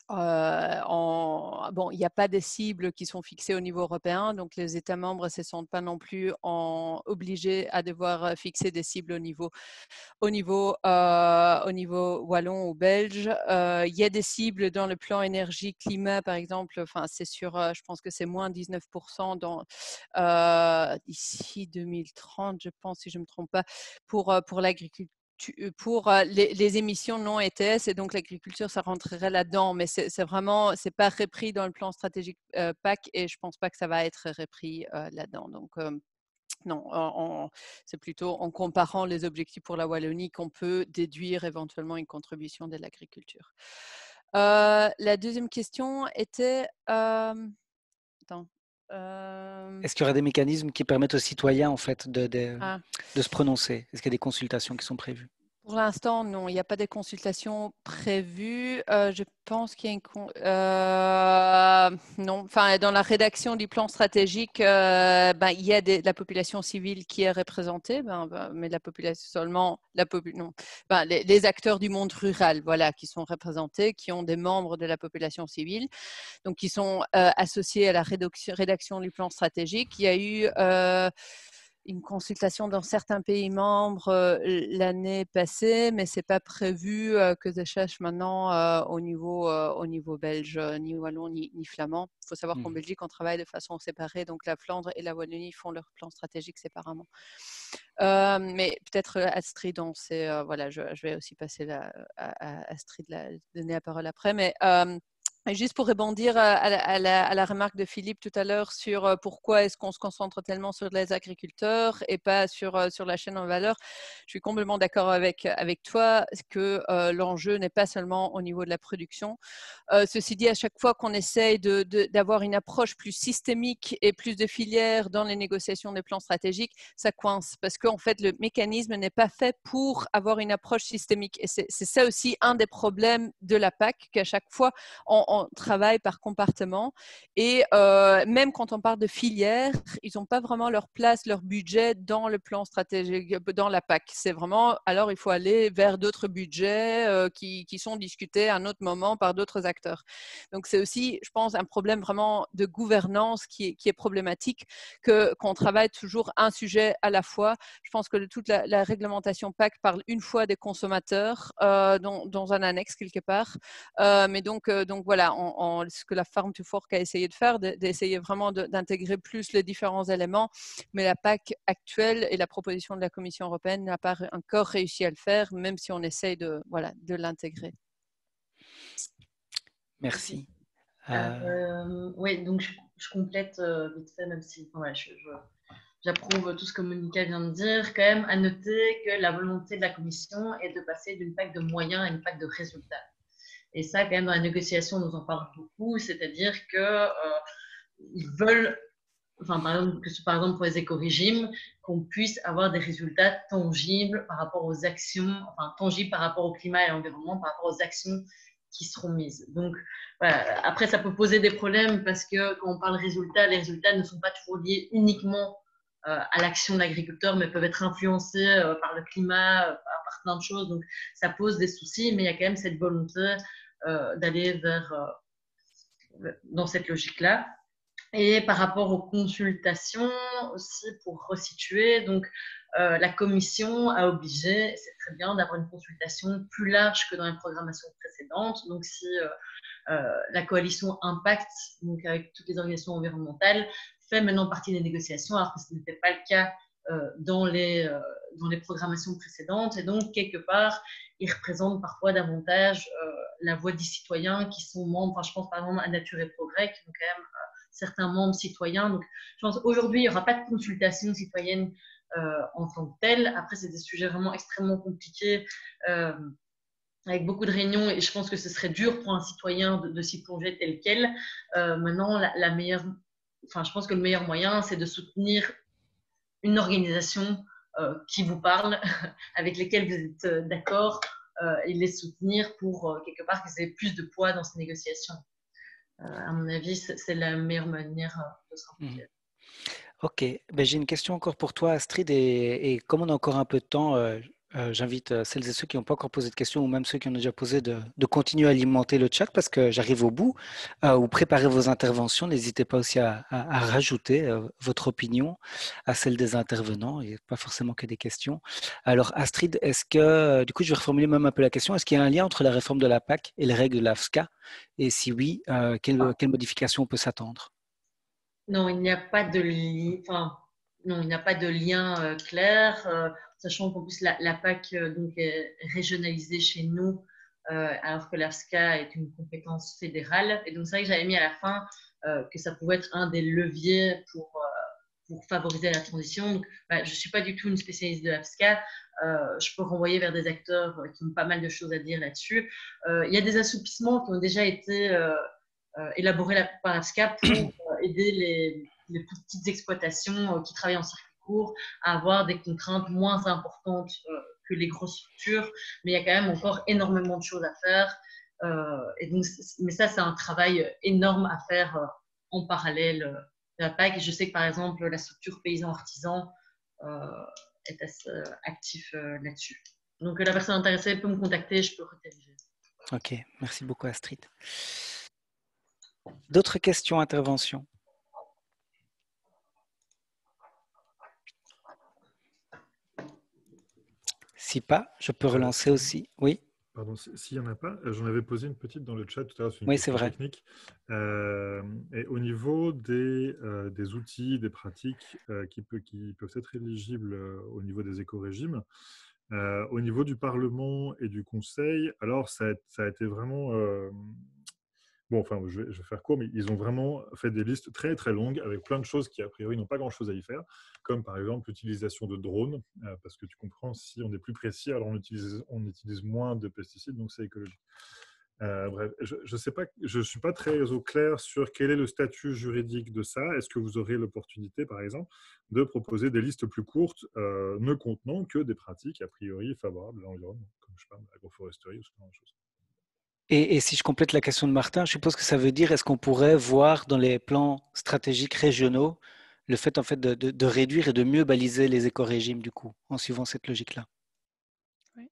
Speaker 3: Bon, il n'y a pas des cibles qui sont fixées au niveau européen, donc les États membres ne se sentent pas non plus obligés à devoir fixer des cibles au niveau wallon ou belge. Il y a des cibles dans le plan énergie-climat, par exemple. Enfin, c'est sur, je pense que c'est moins 19% d'ici 2030, je pense, si je ne me trompe pas, pour l'agriculture. Pour les émissions non ETS, et donc l'agriculture, ça rentrerait là-dedans, mais c'est pas repris dans le plan stratégique PAC, et je pense pas que ça va être repris là-dedans. Donc non, c'est plutôt en comparant les objectifs pour la Wallonie qu'on peut déduire éventuellement une contribution de l'agriculture. La deuxième question était…
Speaker 1: Est-ce qu'il y aura des mécanismes qui permettent aux citoyens en fait, de se prononcer? Est-ce qu'il y a des consultations qui sont prévues?
Speaker 3: Pour l'instant, non, il n'y a pas de consultation prévue. Je pense qu'il y a non, enfin, dans la rédaction du plan stratégique, il y a la population civile qui est représentée, mais la population seulement, non, les acteurs du monde rural, voilà, qui sont représentés, qui ont des membres de la population civile, donc qui sont associés à la rédaction du plan stratégique. Il y a eu une consultation dans certains pays membres l'année passée, mais ce n'est pas prévu que je cherche maintenant au niveau belge, ni wallon, ni flamand. Il faut savoir qu'en Belgique, on travaille de façon séparée, donc la Flandre et la Wallonie font leur plan stratégique séparément. Mais peut-être Astrid, voilà, je vais aussi passer à Astrid, donner la parole après, mais… juste pour rebondir à la remarque de Philippe tout à l'heure sur pourquoi est-ce qu'on se concentre tellement sur les agriculteurs et pas sur la chaîne en valeur, je suis complètement d'accord avec toi que l'enjeu n'est pas seulement au niveau de la production. Ceci dit, à chaque fois qu'on essaye d'avoir une approche plus systémique et plus de filières dans les négociations des plans stratégiques, ça coince parce qu'en fait, le mécanisme n'est pas fait pour avoir une approche systémique. Et c'est ça aussi un des problèmes de la PAC, qu'à chaque fois, on travaille par compartiment, et même quand on parle de filières, ils n'ont pas vraiment leur place, leur budget dans le plan stratégique, dans la PAC. C'est vraiment, alors il faut aller vers d'autres budgets qui sont discutés à un autre moment par d'autres acteurs. Donc c'est aussi, je pense, un problème vraiment de gouvernance qui est problématique, qu'on travaille toujours un sujet à la fois. Je pense que toute la réglementation PAC parle une fois des consommateurs dans un annexe quelque part, mais donc voilà, ce que la Farm to Fork a essayé de faire, d'essayer vraiment d'intégrer plus les différents éléments, mais la PAC actuelle et la proposition de la Commission européenne n'a pas encore réussi à le faire, même si on essaye de l'intégrer.
Speaker 1: Merci.
Speaker 4: Oui, donc je complète vite fait, même si j'approuve tout ce que Monica vient de dire. Quand même, à noter que la volonté de la Commission est de passer d'une PAC de moyens à une PAC de résultats. Et ça, quand même, dans la négociation, on nous en parle beaucoup, c'est-à-dire qu'ils veulent, enfin, par exemple pour les éco-régimes, qu'on puisse avoir des résultats tangibles par rapport aux actions, enfin tangibles par rapport au climat et à l'environnement, par rapport aux actions qui seront mises. Donc, voilà. Après, ça peut poser des problèmes parce que quand on parle résultats, les résultats ne sont pas toujours liés uniquement à l'action de l'agriculteur, mais peuvent être influencés par le climat, par plein de choses. Donc, ça pose des soucis, mais il y a quand même cette volonté d'aller dans cette logique-là. Et par rapport aux consultations aussi, pour resituer, donc la Commission a obligé, c'est très bien, d'avoir une consultation plus large que dans les programmations précédentes. Donc si la coalition Impact, donc avec toutes les organisations environnementales, fait maintenant partie des négociations, alors que ce n'était pas le cas dans les programmations précédentes. Et donc, quelque part, ils représentent parfois davantage la voix des citoyens qui sont membres, enfin, je pense par exemple à Nature et Progrès, qui ont quand même certains membres citoyens. Donc, je pense qu'aujourd'hui, il n'y aura pas de consultation citoyenne en tant que telle. Après, c'est des sujets vraiment extrêmement compliqués, avec beaucoup de réunions, et je pense que ce serait dur pour un citoyen de s'y plonger tel quel. Maintenant, je pense que le meilleur moyen, c'est de soutenir une organisation qui vous parle, avec lesquelles vous êtes d'accord, et les soutenir pour, quelque part, que vous ayez plus de poids dans ces négociations. À mon avis, c'est la meilleure manière de se impliquer.
Speaker 1: Ok, ben, j'ai une question encore pour toi, Astrid, et comme on a encore un peu de temps, j'invite celles et ceux qui n'ont pas encore posé de questions ou même ceux qui en ont déjà posé de continuer à alimenter le chat parce que j'arrive au bout, ou préparer vos interventions. N'hésitez pas aussi à rajouter votre opinion à celle des intervenants et pas forcément que des questions. Alors Astrid, est-ce que, du coup je vais reformuler même un peu la question, est-ce qu'il y a un lien entre la réforme de la PAC et les règles de l'AFSCA? Et si oui, quelle modification on peut s'attendre?
Speaker 4: Non, il n'y a pas de lien, non, il n'y a pas de lien clair, sachant qu'en plus la PAC donc, est régionalisée chez nous, alors que l'AFSCA est une compétence fédérale. Et donc, c'est vrai que j'avais mis à la fin que ça pouvait être un des leviers pour favoriser la transition. Donc, je ne suis pas du tout une spécialiste de l'AFSCA. Je peux renvoyer vers des acteurs qui ont pas mal de choses à dire là-dessus. Il y a des assouplissements qui ont déjà été élaborés par l'AFSCA pour aider les plus petites exploitations qui travaillent en circuit court à avoir des contraintes moins importantes que les grosses structures. Mais il y a quand même encore énormément de choses à faire. Et donc, mais ça, c'est un travail énorme à faire en parallèle de la PAC. Et je sais que, par exemple, la structure paysan-artisan est assez actif là-dessus. Donc, la personne intéressée peut me contacter, je peux rediriger.
Speaker 1: Ok, merci beaucoup Astrid. D'autres questions, interventions? Si pas, je peux relancer aussi. Oui.
Speaker 2: Pardon, s'il n'y en a pas, j'en avais posé une petite dans le chat tout à l'heure, c'est une
Speaker 1: Oui,
Speaker 2: question
Speaker 1: c'est vrai.
Speaker 2: technique. Et au niveau des outils, des pratiques qui peuvent être éligibles au niveau des éco-régimes, au niveau du Parlement et du Conseil, alors ça a été vraiment... Bon, enfin, je vais faire court, mais ils ont vraiment fait des listes très très longues avec plein de choses qui, a priori, n'ont pas grand-chose à y faire, comme par exemple l'utilisation de drones, parce que tu comprends, si on est plus précis, alors on utilise moins de pesticides, donc c'est écologique. Bref, je sais pas, je suis pas très au clair sur quel est le statut juridique de ça. Est-ce que vous aurez l'opportunité, par exemple, de proposer des listes plus courtes, ne contenant que des pratiques a priori favorables à l'environnement, comme je parle de l'agroforesterie ou ce genre de choses.
Speaker 1: Et si je complète la question de Martin, je suppose que ça veut dire, est-ce qu'on pourrait voir dans les plans stratégiques régionaux le fait en fait de réduire et de mieux baliser les éco-régimes du coup, en suivant cette logique-là?
Speaker 3: Oui.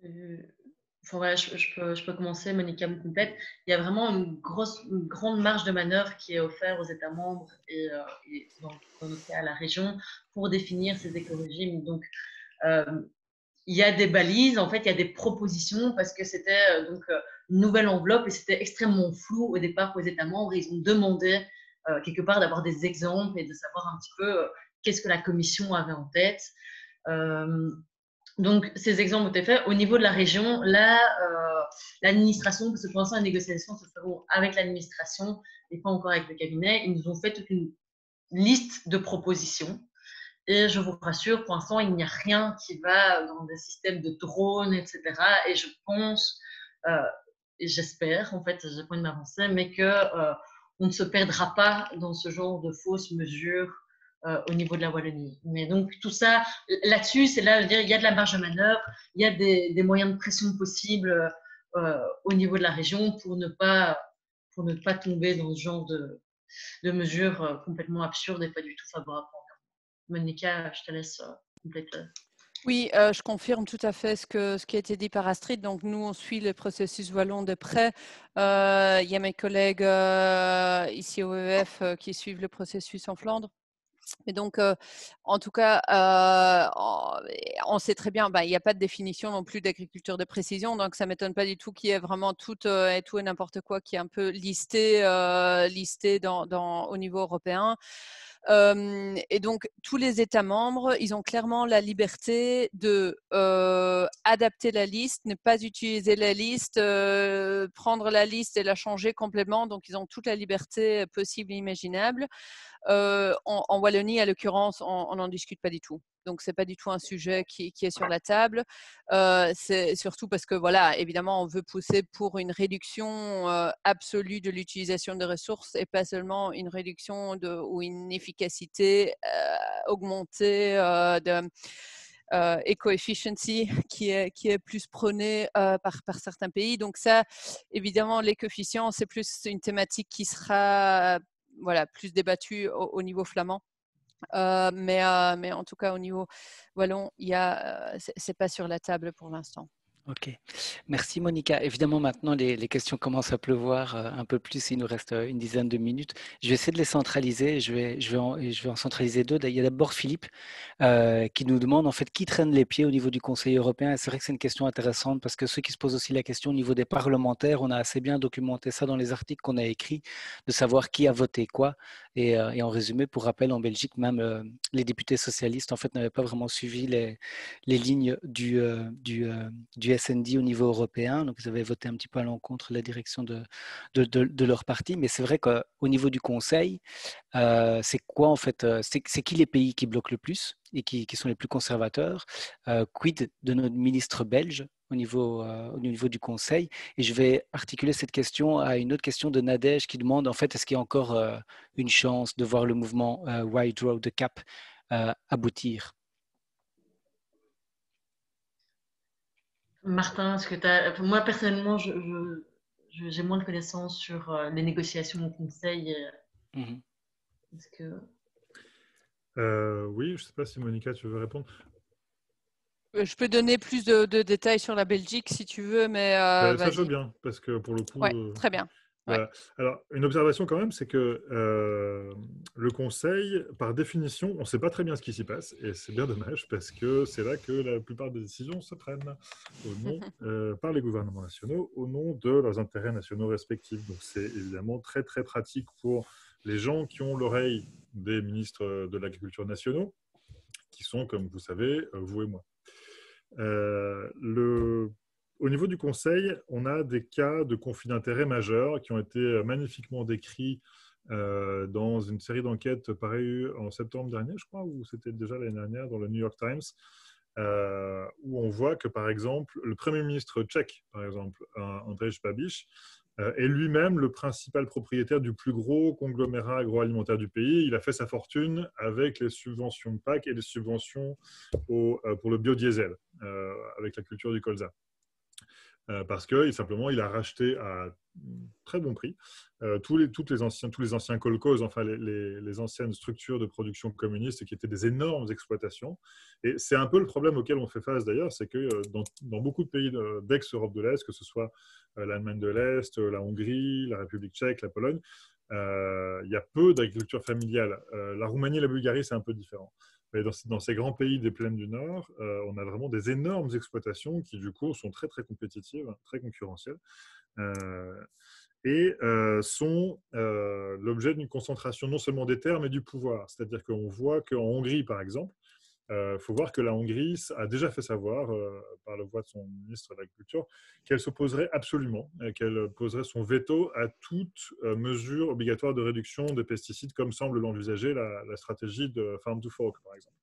Speaker 4: Je peux commencer, Monica me complète. Il y a vraiment une grande marge de manœuvre qui est offerte aux États membres et dans notre cas à la région pour définir ces éco-régimes. Donc, il y a des balises, en fait, il y a des propositions parce que c'était une nouvelle enveloppe et c'était extrêmement flou au départ pour les États membres. Ils ont demandé quelque part d'avoir des exemples et de savoir un petit peu qu'est-ce que la Commission avait en tête. Donc, ces exemples ont été faits. Au niveau de la région, là, l'administration, parce que pour l'instant, les négociations se feront avec l'administration et pas encore avec le cabinet, ils nous ont fait toute une liste de propositions. Et je vous rassure, pour l'instant, il n'y a rien qui va dans des systèmes de drones, etc. Et je pense, et j'espère, en fait, j'ai pas envie de m'avancer, mais qu'on ne se perdra pas dans ce genre de fausses mesures au niveau de la Wallonie. Mais donc, tout ça, là-dessus, c'est là, il y a de la marge de manœuvre, il y a des moyens de pression possibles au niveau de la région pour ne pas tomber dans ce genre de mesures complètement absurdes et pas du tout favorables. Monica, je te laisse compléter.
Speaker 3: Oui, je confirme tout à fait ce qui a été dit par Astrid. Donc, nous, on suit le processus wallon de près. Il y a mes collègues ici au EF qui suivent le processus en Flandre. Et donc, en tout cas, on sait très bien, il n'y a pas de définition non plus d'agriculture de précision, donc ça ne m'étonne pas du tout qu'il y ait vraiment tout et n'importe quoi qui est un peu listé au niveau européen. Et donc, tous les États membres, ils ont clairement la liberté de adapter la liste, ne pas utiliser la liste, prendre la liste et la changer complètement. Donc, ils ont toute la liberté possible et imaginable. En Wallonie, à l'occurrence, on n'en discute pas du tout. Donc, ce n'est pas du tout un sujet qui est sur la table. C'est surtout parce que, voilà, évidemment, on veut pousser pour une réduction absolue de l'utilisation des ressources et pas seulement une réduction ou une efficacité augmentée de eco-efficiency qui est plus prônée par certains pays. Donc ça, évidemment, les coefficients, c'est plus une thématique qui sera plus débattue au niveau flamand. Mais en tout cas, au niveau wallon, c'est pas sur la table pour l'instant.
Speaker 1: Ok, merci Monica. Évidemment, maintenant, les questions commencent à pleuvoir un peu plus. Il nous reste une dizaine de minutes. Je vais essayer de les centraliser. Je vais en centraliser deux. Il y a d'abord Philippe qui nous demande en fait qui traîne les pieds au niveau du Conseil européen. Et c'est vrai que c'est une question intéressante parce que ceux qui se posent aussi la question au niveau des parlementaires, on a assez bien documenté ça dans les articles qu'on a écrits, de savoir qui a voté quoi. Et en résumé, pour rappel, en Belgique, même les députés socialistes en fait n'avaient pas vraiment suivi les lignes du SND au niveau européen. Donc, ils avaient voté un petit peu à l'encontre de la direction de leur parti. Mais c'est vrai qu'au niveau du Conseil, c'est quoi en fait c'est qui les pays qui bloquent le plus et qui sont les plus conservateurs? Quid de notre ministre belge au niveau du Conseil? Et je vais articuler cette question à une autre question de Nadège qui demande en fait est-ce qu'il y a encore une chance de voir le mouvement Wide Road de Cap aboutir?
Speaker 4: Martin, moi personnellement, j'ai moins de connaissances sur les négociations au Conseil. Est-ce que...
Speaker 2: Oui, je ne sais pas si Monica, tu veux répondre.
Speaker 3: Je peux donner plus de détails sur la Belgique si tu veux, mais
Speaker 2: ça je veux bien, parce que pour le coup...
Speaker 3: Ouais, très bien.
Speaker 2: Voilà. Alors, une observation quand même, c'est que le Conseil, par définition, on ne sait pas très bien ce qui s'y passe, et c'est bien dommage, parce que c'est là que la plupart des décisions se prennent par les gouvernements nationaux au nom de leurs intérêts nationaux respectifs. Donc, c'est évidemment très, très pratique pour les gens qui ont l'oreille des ministres de l'Agriculture nationaux, qui sont, comme vous savez, vous et moi. Au niveau du Conseil, on a des cas de conflits d'intérêts majeurs qui ont été magnifiquement décrits dans une série d'enquêtes parues en septembre dernier, je crois, ou c'était déjà l'année dernière dans le New York Times, où on voit que, par exemple, le Premier ministre tchèque, par exemple, Andrej Babiš, est lui-même le principal propriétaire du plus gros conglomérat agroalimentaire du pays. Il a fait sa fortune avec les subventions PAC et les subventions pour le biodiesel, avec la culture du colza. Parce que simplement, il a racheté à très bon prix tous les anciens kolkhozes, enfin les anciennes structures de production communistes qui étaient des énormes exploitations. Et c'est un peu le problème auquel on fait face d'ailleurs, c'est que dans beaucoup de pays d'ex-Europe de l'Est, que ce soit l'Allemagne de l'Est, la Hongrie, la République tchèque, la Pologne, il y a peu d'agriculture familiale. La Roumanie et la Bulgarie, c'est un peu différent. Mais dans ces grands pays des plaines du Nord, on a vraiment des énormes exploitations qui, du coup, sont très, très compétitives, très concurrentielles, et sont l'objet d'une concentration non seulement des terres, mais du pouvoir. C'est-à-dire qu'on voit qu'en Hongrie, par exemple, faut voir que la Hongrie a déjà fait savoir, par la voix de son ministre de l'Agriculture, qu'elle s'opposerait absolument, et qu'elle poserait son veto à toute mesure obligatoire de réduction des pesticides, comme semble l'envisager la stratégie de Farm to Fork, par exemple,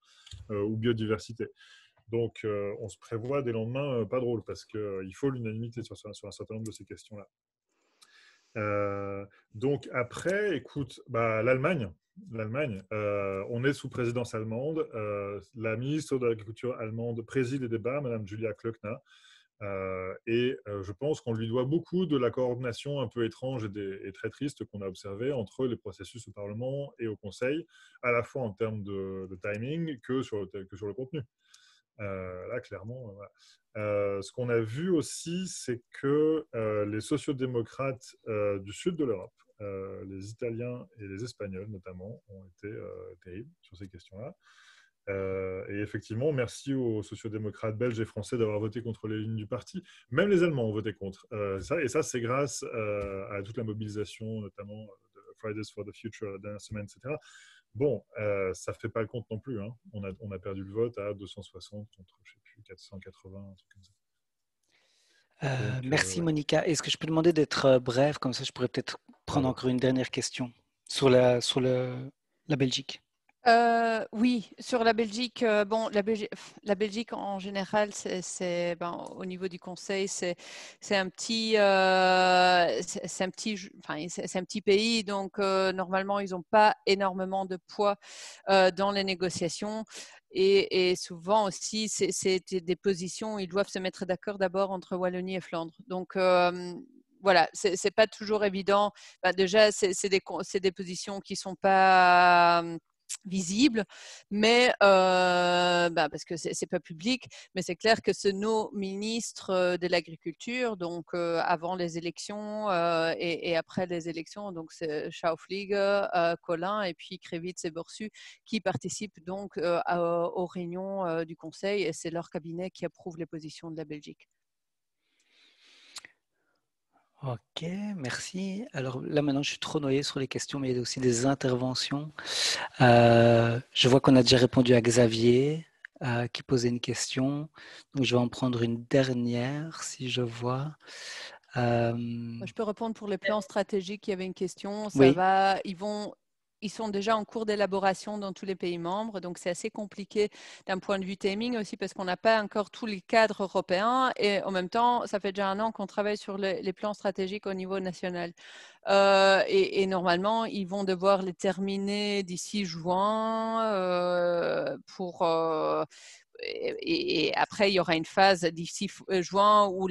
Speaker 2: ou biodiversité. Donc, on se prévoit des lendemains pas drôles, parce qu'il faut l'unanimité sur un certain nombre de ces questions-là. Donc après, écoute, l'Allemagne, on est sous présidence allemande. La ministre de l'Agriculture allemande préside les débats, Madame Julia Klöckner. Et je pense qu'on lui doit beaucoup de la coordination un peu étrange et très triste qu'on a observée entre les processus au Parlement et au Conseil, à la fois en termes de timing que sur le contenu. Là, clairement, voilà. Ce qu'on a vu aussi, c'est que les sociodémocrates du sud de l'Europe, les Italiens et les Espagnols notamment, ont été terribles sur ces questions-là. Et effectivement, merci aux sociodémocrates belges et français d'avoir voté contre les lignes du parti. Même les Allemands ont voté contre. Et ça, c'est grâce à toute la mobilisation, notamment de Fridays for the Future, la dernière semaine, etc. Bon, ça ne fait pas le compte non plus. Hein. On a perdu le vote à 260 contre, je ne sais plus, 480, un truc comme ça.
Speaker 1: Donc, merci Monica. Est-ce que je peux demander d'être bref, comme ça je pourrais peut-être prendre encore une dernière question sur la Belgique.
Speaker 3: Oui, sur la Belgique, la Belgique en général, au niveau du Conseil, c'est un petit pays, donc normalement ils n'ont pas énormément de poids dans les négociations. Et souvent aussi, c'est des positions où ils doivent se mettre d'accord d'abord entre Wallonie et Flandre. Donc voilà, c'est pas toujours évident. Déjà, c'est des positions qui sont pas visible, mais parce que c'est pas public, mais c'est clair que nos ministres de l'agriculture, donc avant les élections et après les élections, donc c'est Schaufliger, Collin et puis Krevits et Borsu qui participent donc aux réunions du Conseil, et c'est leur cabinet qui approuve les positions de la Belgique.
Speaker 1: Ok, merci. Alors là, maintenant, je suis trop noyé sur les questions, mais il y a aussi des interventions. Je vois qu'on a déjà répondu à Xavier qui posait une question. Donc, je vais en prendre une dernière, si je vois.
Speaker 3: Moi, je peux répondre pour les plans stratégiques. Il y avait une question.
Speaker 1: Oui.
Speaker 3: Ils sont déjà en cours d'élaboration dans tous les pays membres, donc c'est assez compliqué d'un point de vue timing aussi parce qu'on n'a pas encore tous les cadres européens et en même temps, ça fait déjà 1 an qu'on travaille sur les plans stratégiques au niveau national. Et normalement, ils vont devoir les terminer d'ici juin et après, il y aura une phase d'ici juin ou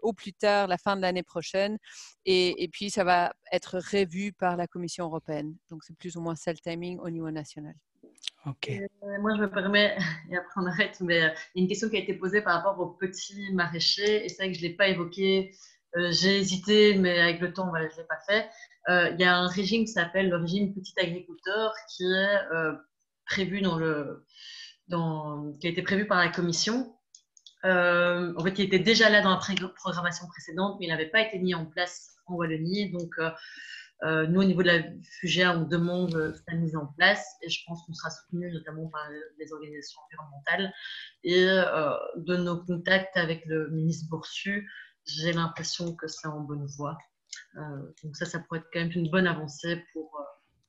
Speaker 3: au plus tard la fin de l'année prochaine. Et puis, ça va être revu par la Commission européenne. Donc, c'est plus ou moins ça le timing au niveau national.
Speaker 1: Ok.
Speaker 4: Moi, je me permets, et après on arrête, mais il y a une question qui a été posée par rapport aux petits maraîchers. Et c'est vrai que je ne l'ai pas évoqué. J'ai hésité, mais avec le temps, voilà, je ne l'ai pas fait. Il y a un régime qui s'appelle le régime petit agriculteur qui est prévu qui a été prévu par la Commission. En fait, il était déjà là dans la programmation précédente, mais il n'avait pas été mis en place en Wallonie. Donc, nous, au niveau de la FUGEA, on demande sa mise en place et je pense qu'on sera soutenu notamment par les organisations environnementales. Et de nos contacts avec le ministre Borsu, j'ai l'impression que c'est en bonne voie. Donc ça pourrait être quand même une bonne avancée pour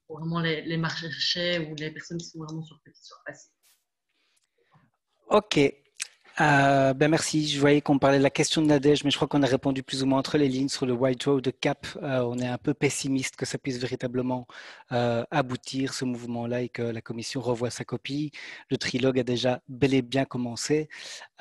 Speaker 4: vraiment les maraîchers ou les personnes qui sont vraiment sur petite surface.
Speaker 1: Ok. Merci. Je voyais qu'on parlait de la question de Nadège, mais je crois qu'on a répondu plus ou moins entre les lignes sur le White Road de Cap. On est un peu pessimiste que ça puisse véritablement aboutir, ce mouvement-là, et que la Commission revoie sa copie. Le trilogue a déjà bel et bien commencé.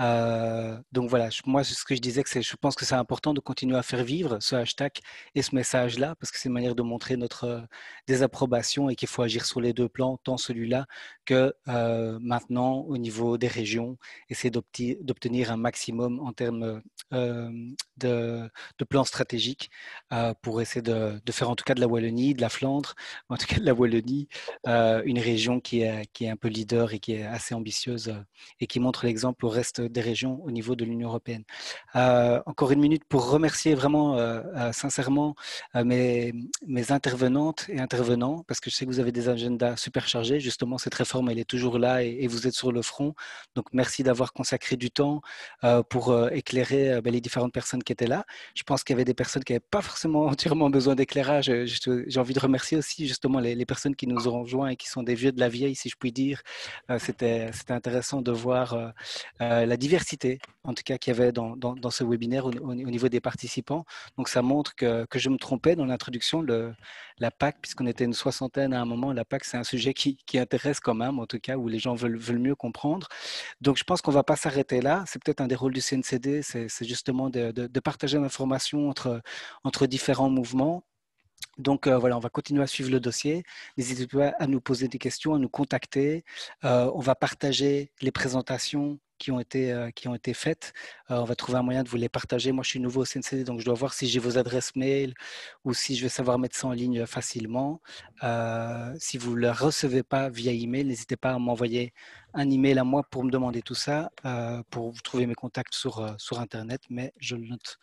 Speaker 1: Donc voilà, moi, ce que je disais, je pense que c'est important de continuer à faire vivre ce hashtag et ce message-là, parce que c'est une manière de montrer notre désapprobation et qu'il faut agir sur les deux plans, tant celui-là que maintenant au niveau des régions, essayer d'opter d'obtenir un maximum en termes de plans stratégiques pour essayer de faire en tout cas de la Wallonie, de la Flandre, en tout cas de la Wallonie, une région qui est un peu leader et qui est assez ambitieuse et qui montre l'exemple au reste des régions au niveau de l'Union européenne. Encore une minute pour remercier vraiment sincèrement mes intervenantes et intervenants, parce que je sais que vous avez des agendas super chargés. Justement, cette réforme, elle est toujours là et vous êtes sur le front. Donc, merci d'avoir consacré du temps pour éclairer les différentes personnes qui étaient là. Je pense qu'il y avait des personnes qui n'avaient pas forcément entièrement besoin d'éclairage. J'ai envie de remercier aussi justement les personnes qui nous ont rejoints et qui sont des vieux de la vieille, si je puis dire. C'était intéressant de voir la diversité, en tout cas, qu'il y avait dans ce webinaire au niveau des participants. Donc, ça montre que je me trompais dans l'introduction. La PAC, puisqu'on était une soixantaine à un moment, la PAC, c'est un sujet qui intéresse quand même, en tout cas, où les gens veulent mieux comprendre. Donc, je pense qu'on ne va pas s'arrêter là. C'est peut-être un des rôles du CNCD, c'est justement de partager l'information entre différents mouvements. Donc voilà, on va continuer à suivre le dossier. N'hésitez pas à nous poser des questions, à nous contacter. On va partager les présentations qui ont été faites. On va trouver un moyen de vous les partager. Moi, je suis nouveau au CNCD, donc je dois voir si j'ai vos adresses mail ou si je vais savoir mettre ça en ligne facilement. Si vous ne le recevez pas via email, n'hésitez pas à m'envoyer un email à moi pour me demander tout ça, pour vous trouver mes contacts sur Internet, mais je le note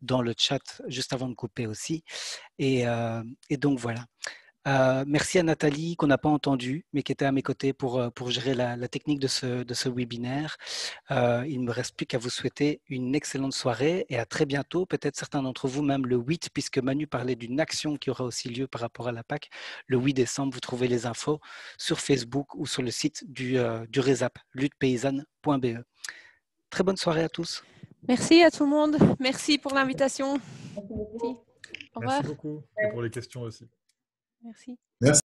Speaker 1: dans le chat juste avant de couper aussi. Et donc voilà. Merci à Nathalie qu'on n'a pas entendue, mais qui était à mes côtés pour gérer la technique de ce webinaire. Il ne me reste plus qu'à vous souhaiter une excellente soirée et à très bientôt, peut-être certains d'entre vous même le 8, puisque Manu parlait d'une action qui aura aussi lieu par rapport à la PAC. Le 8 décembre, vous trouvez les infos sur Facebook ou sur le site du RESAP, luttepaysanne.be. Très bonne soirée à tous.
Speaker 3: Merci à tout le monde. Merci pour l'invitation.
Speaker 4: Merci beaucoup.
Speaker 3: Au revoir.
Speaker 2: Merci beaucoup et pour les questions aussi.
Speaker 3: Merci.
Speaker 6: Merci.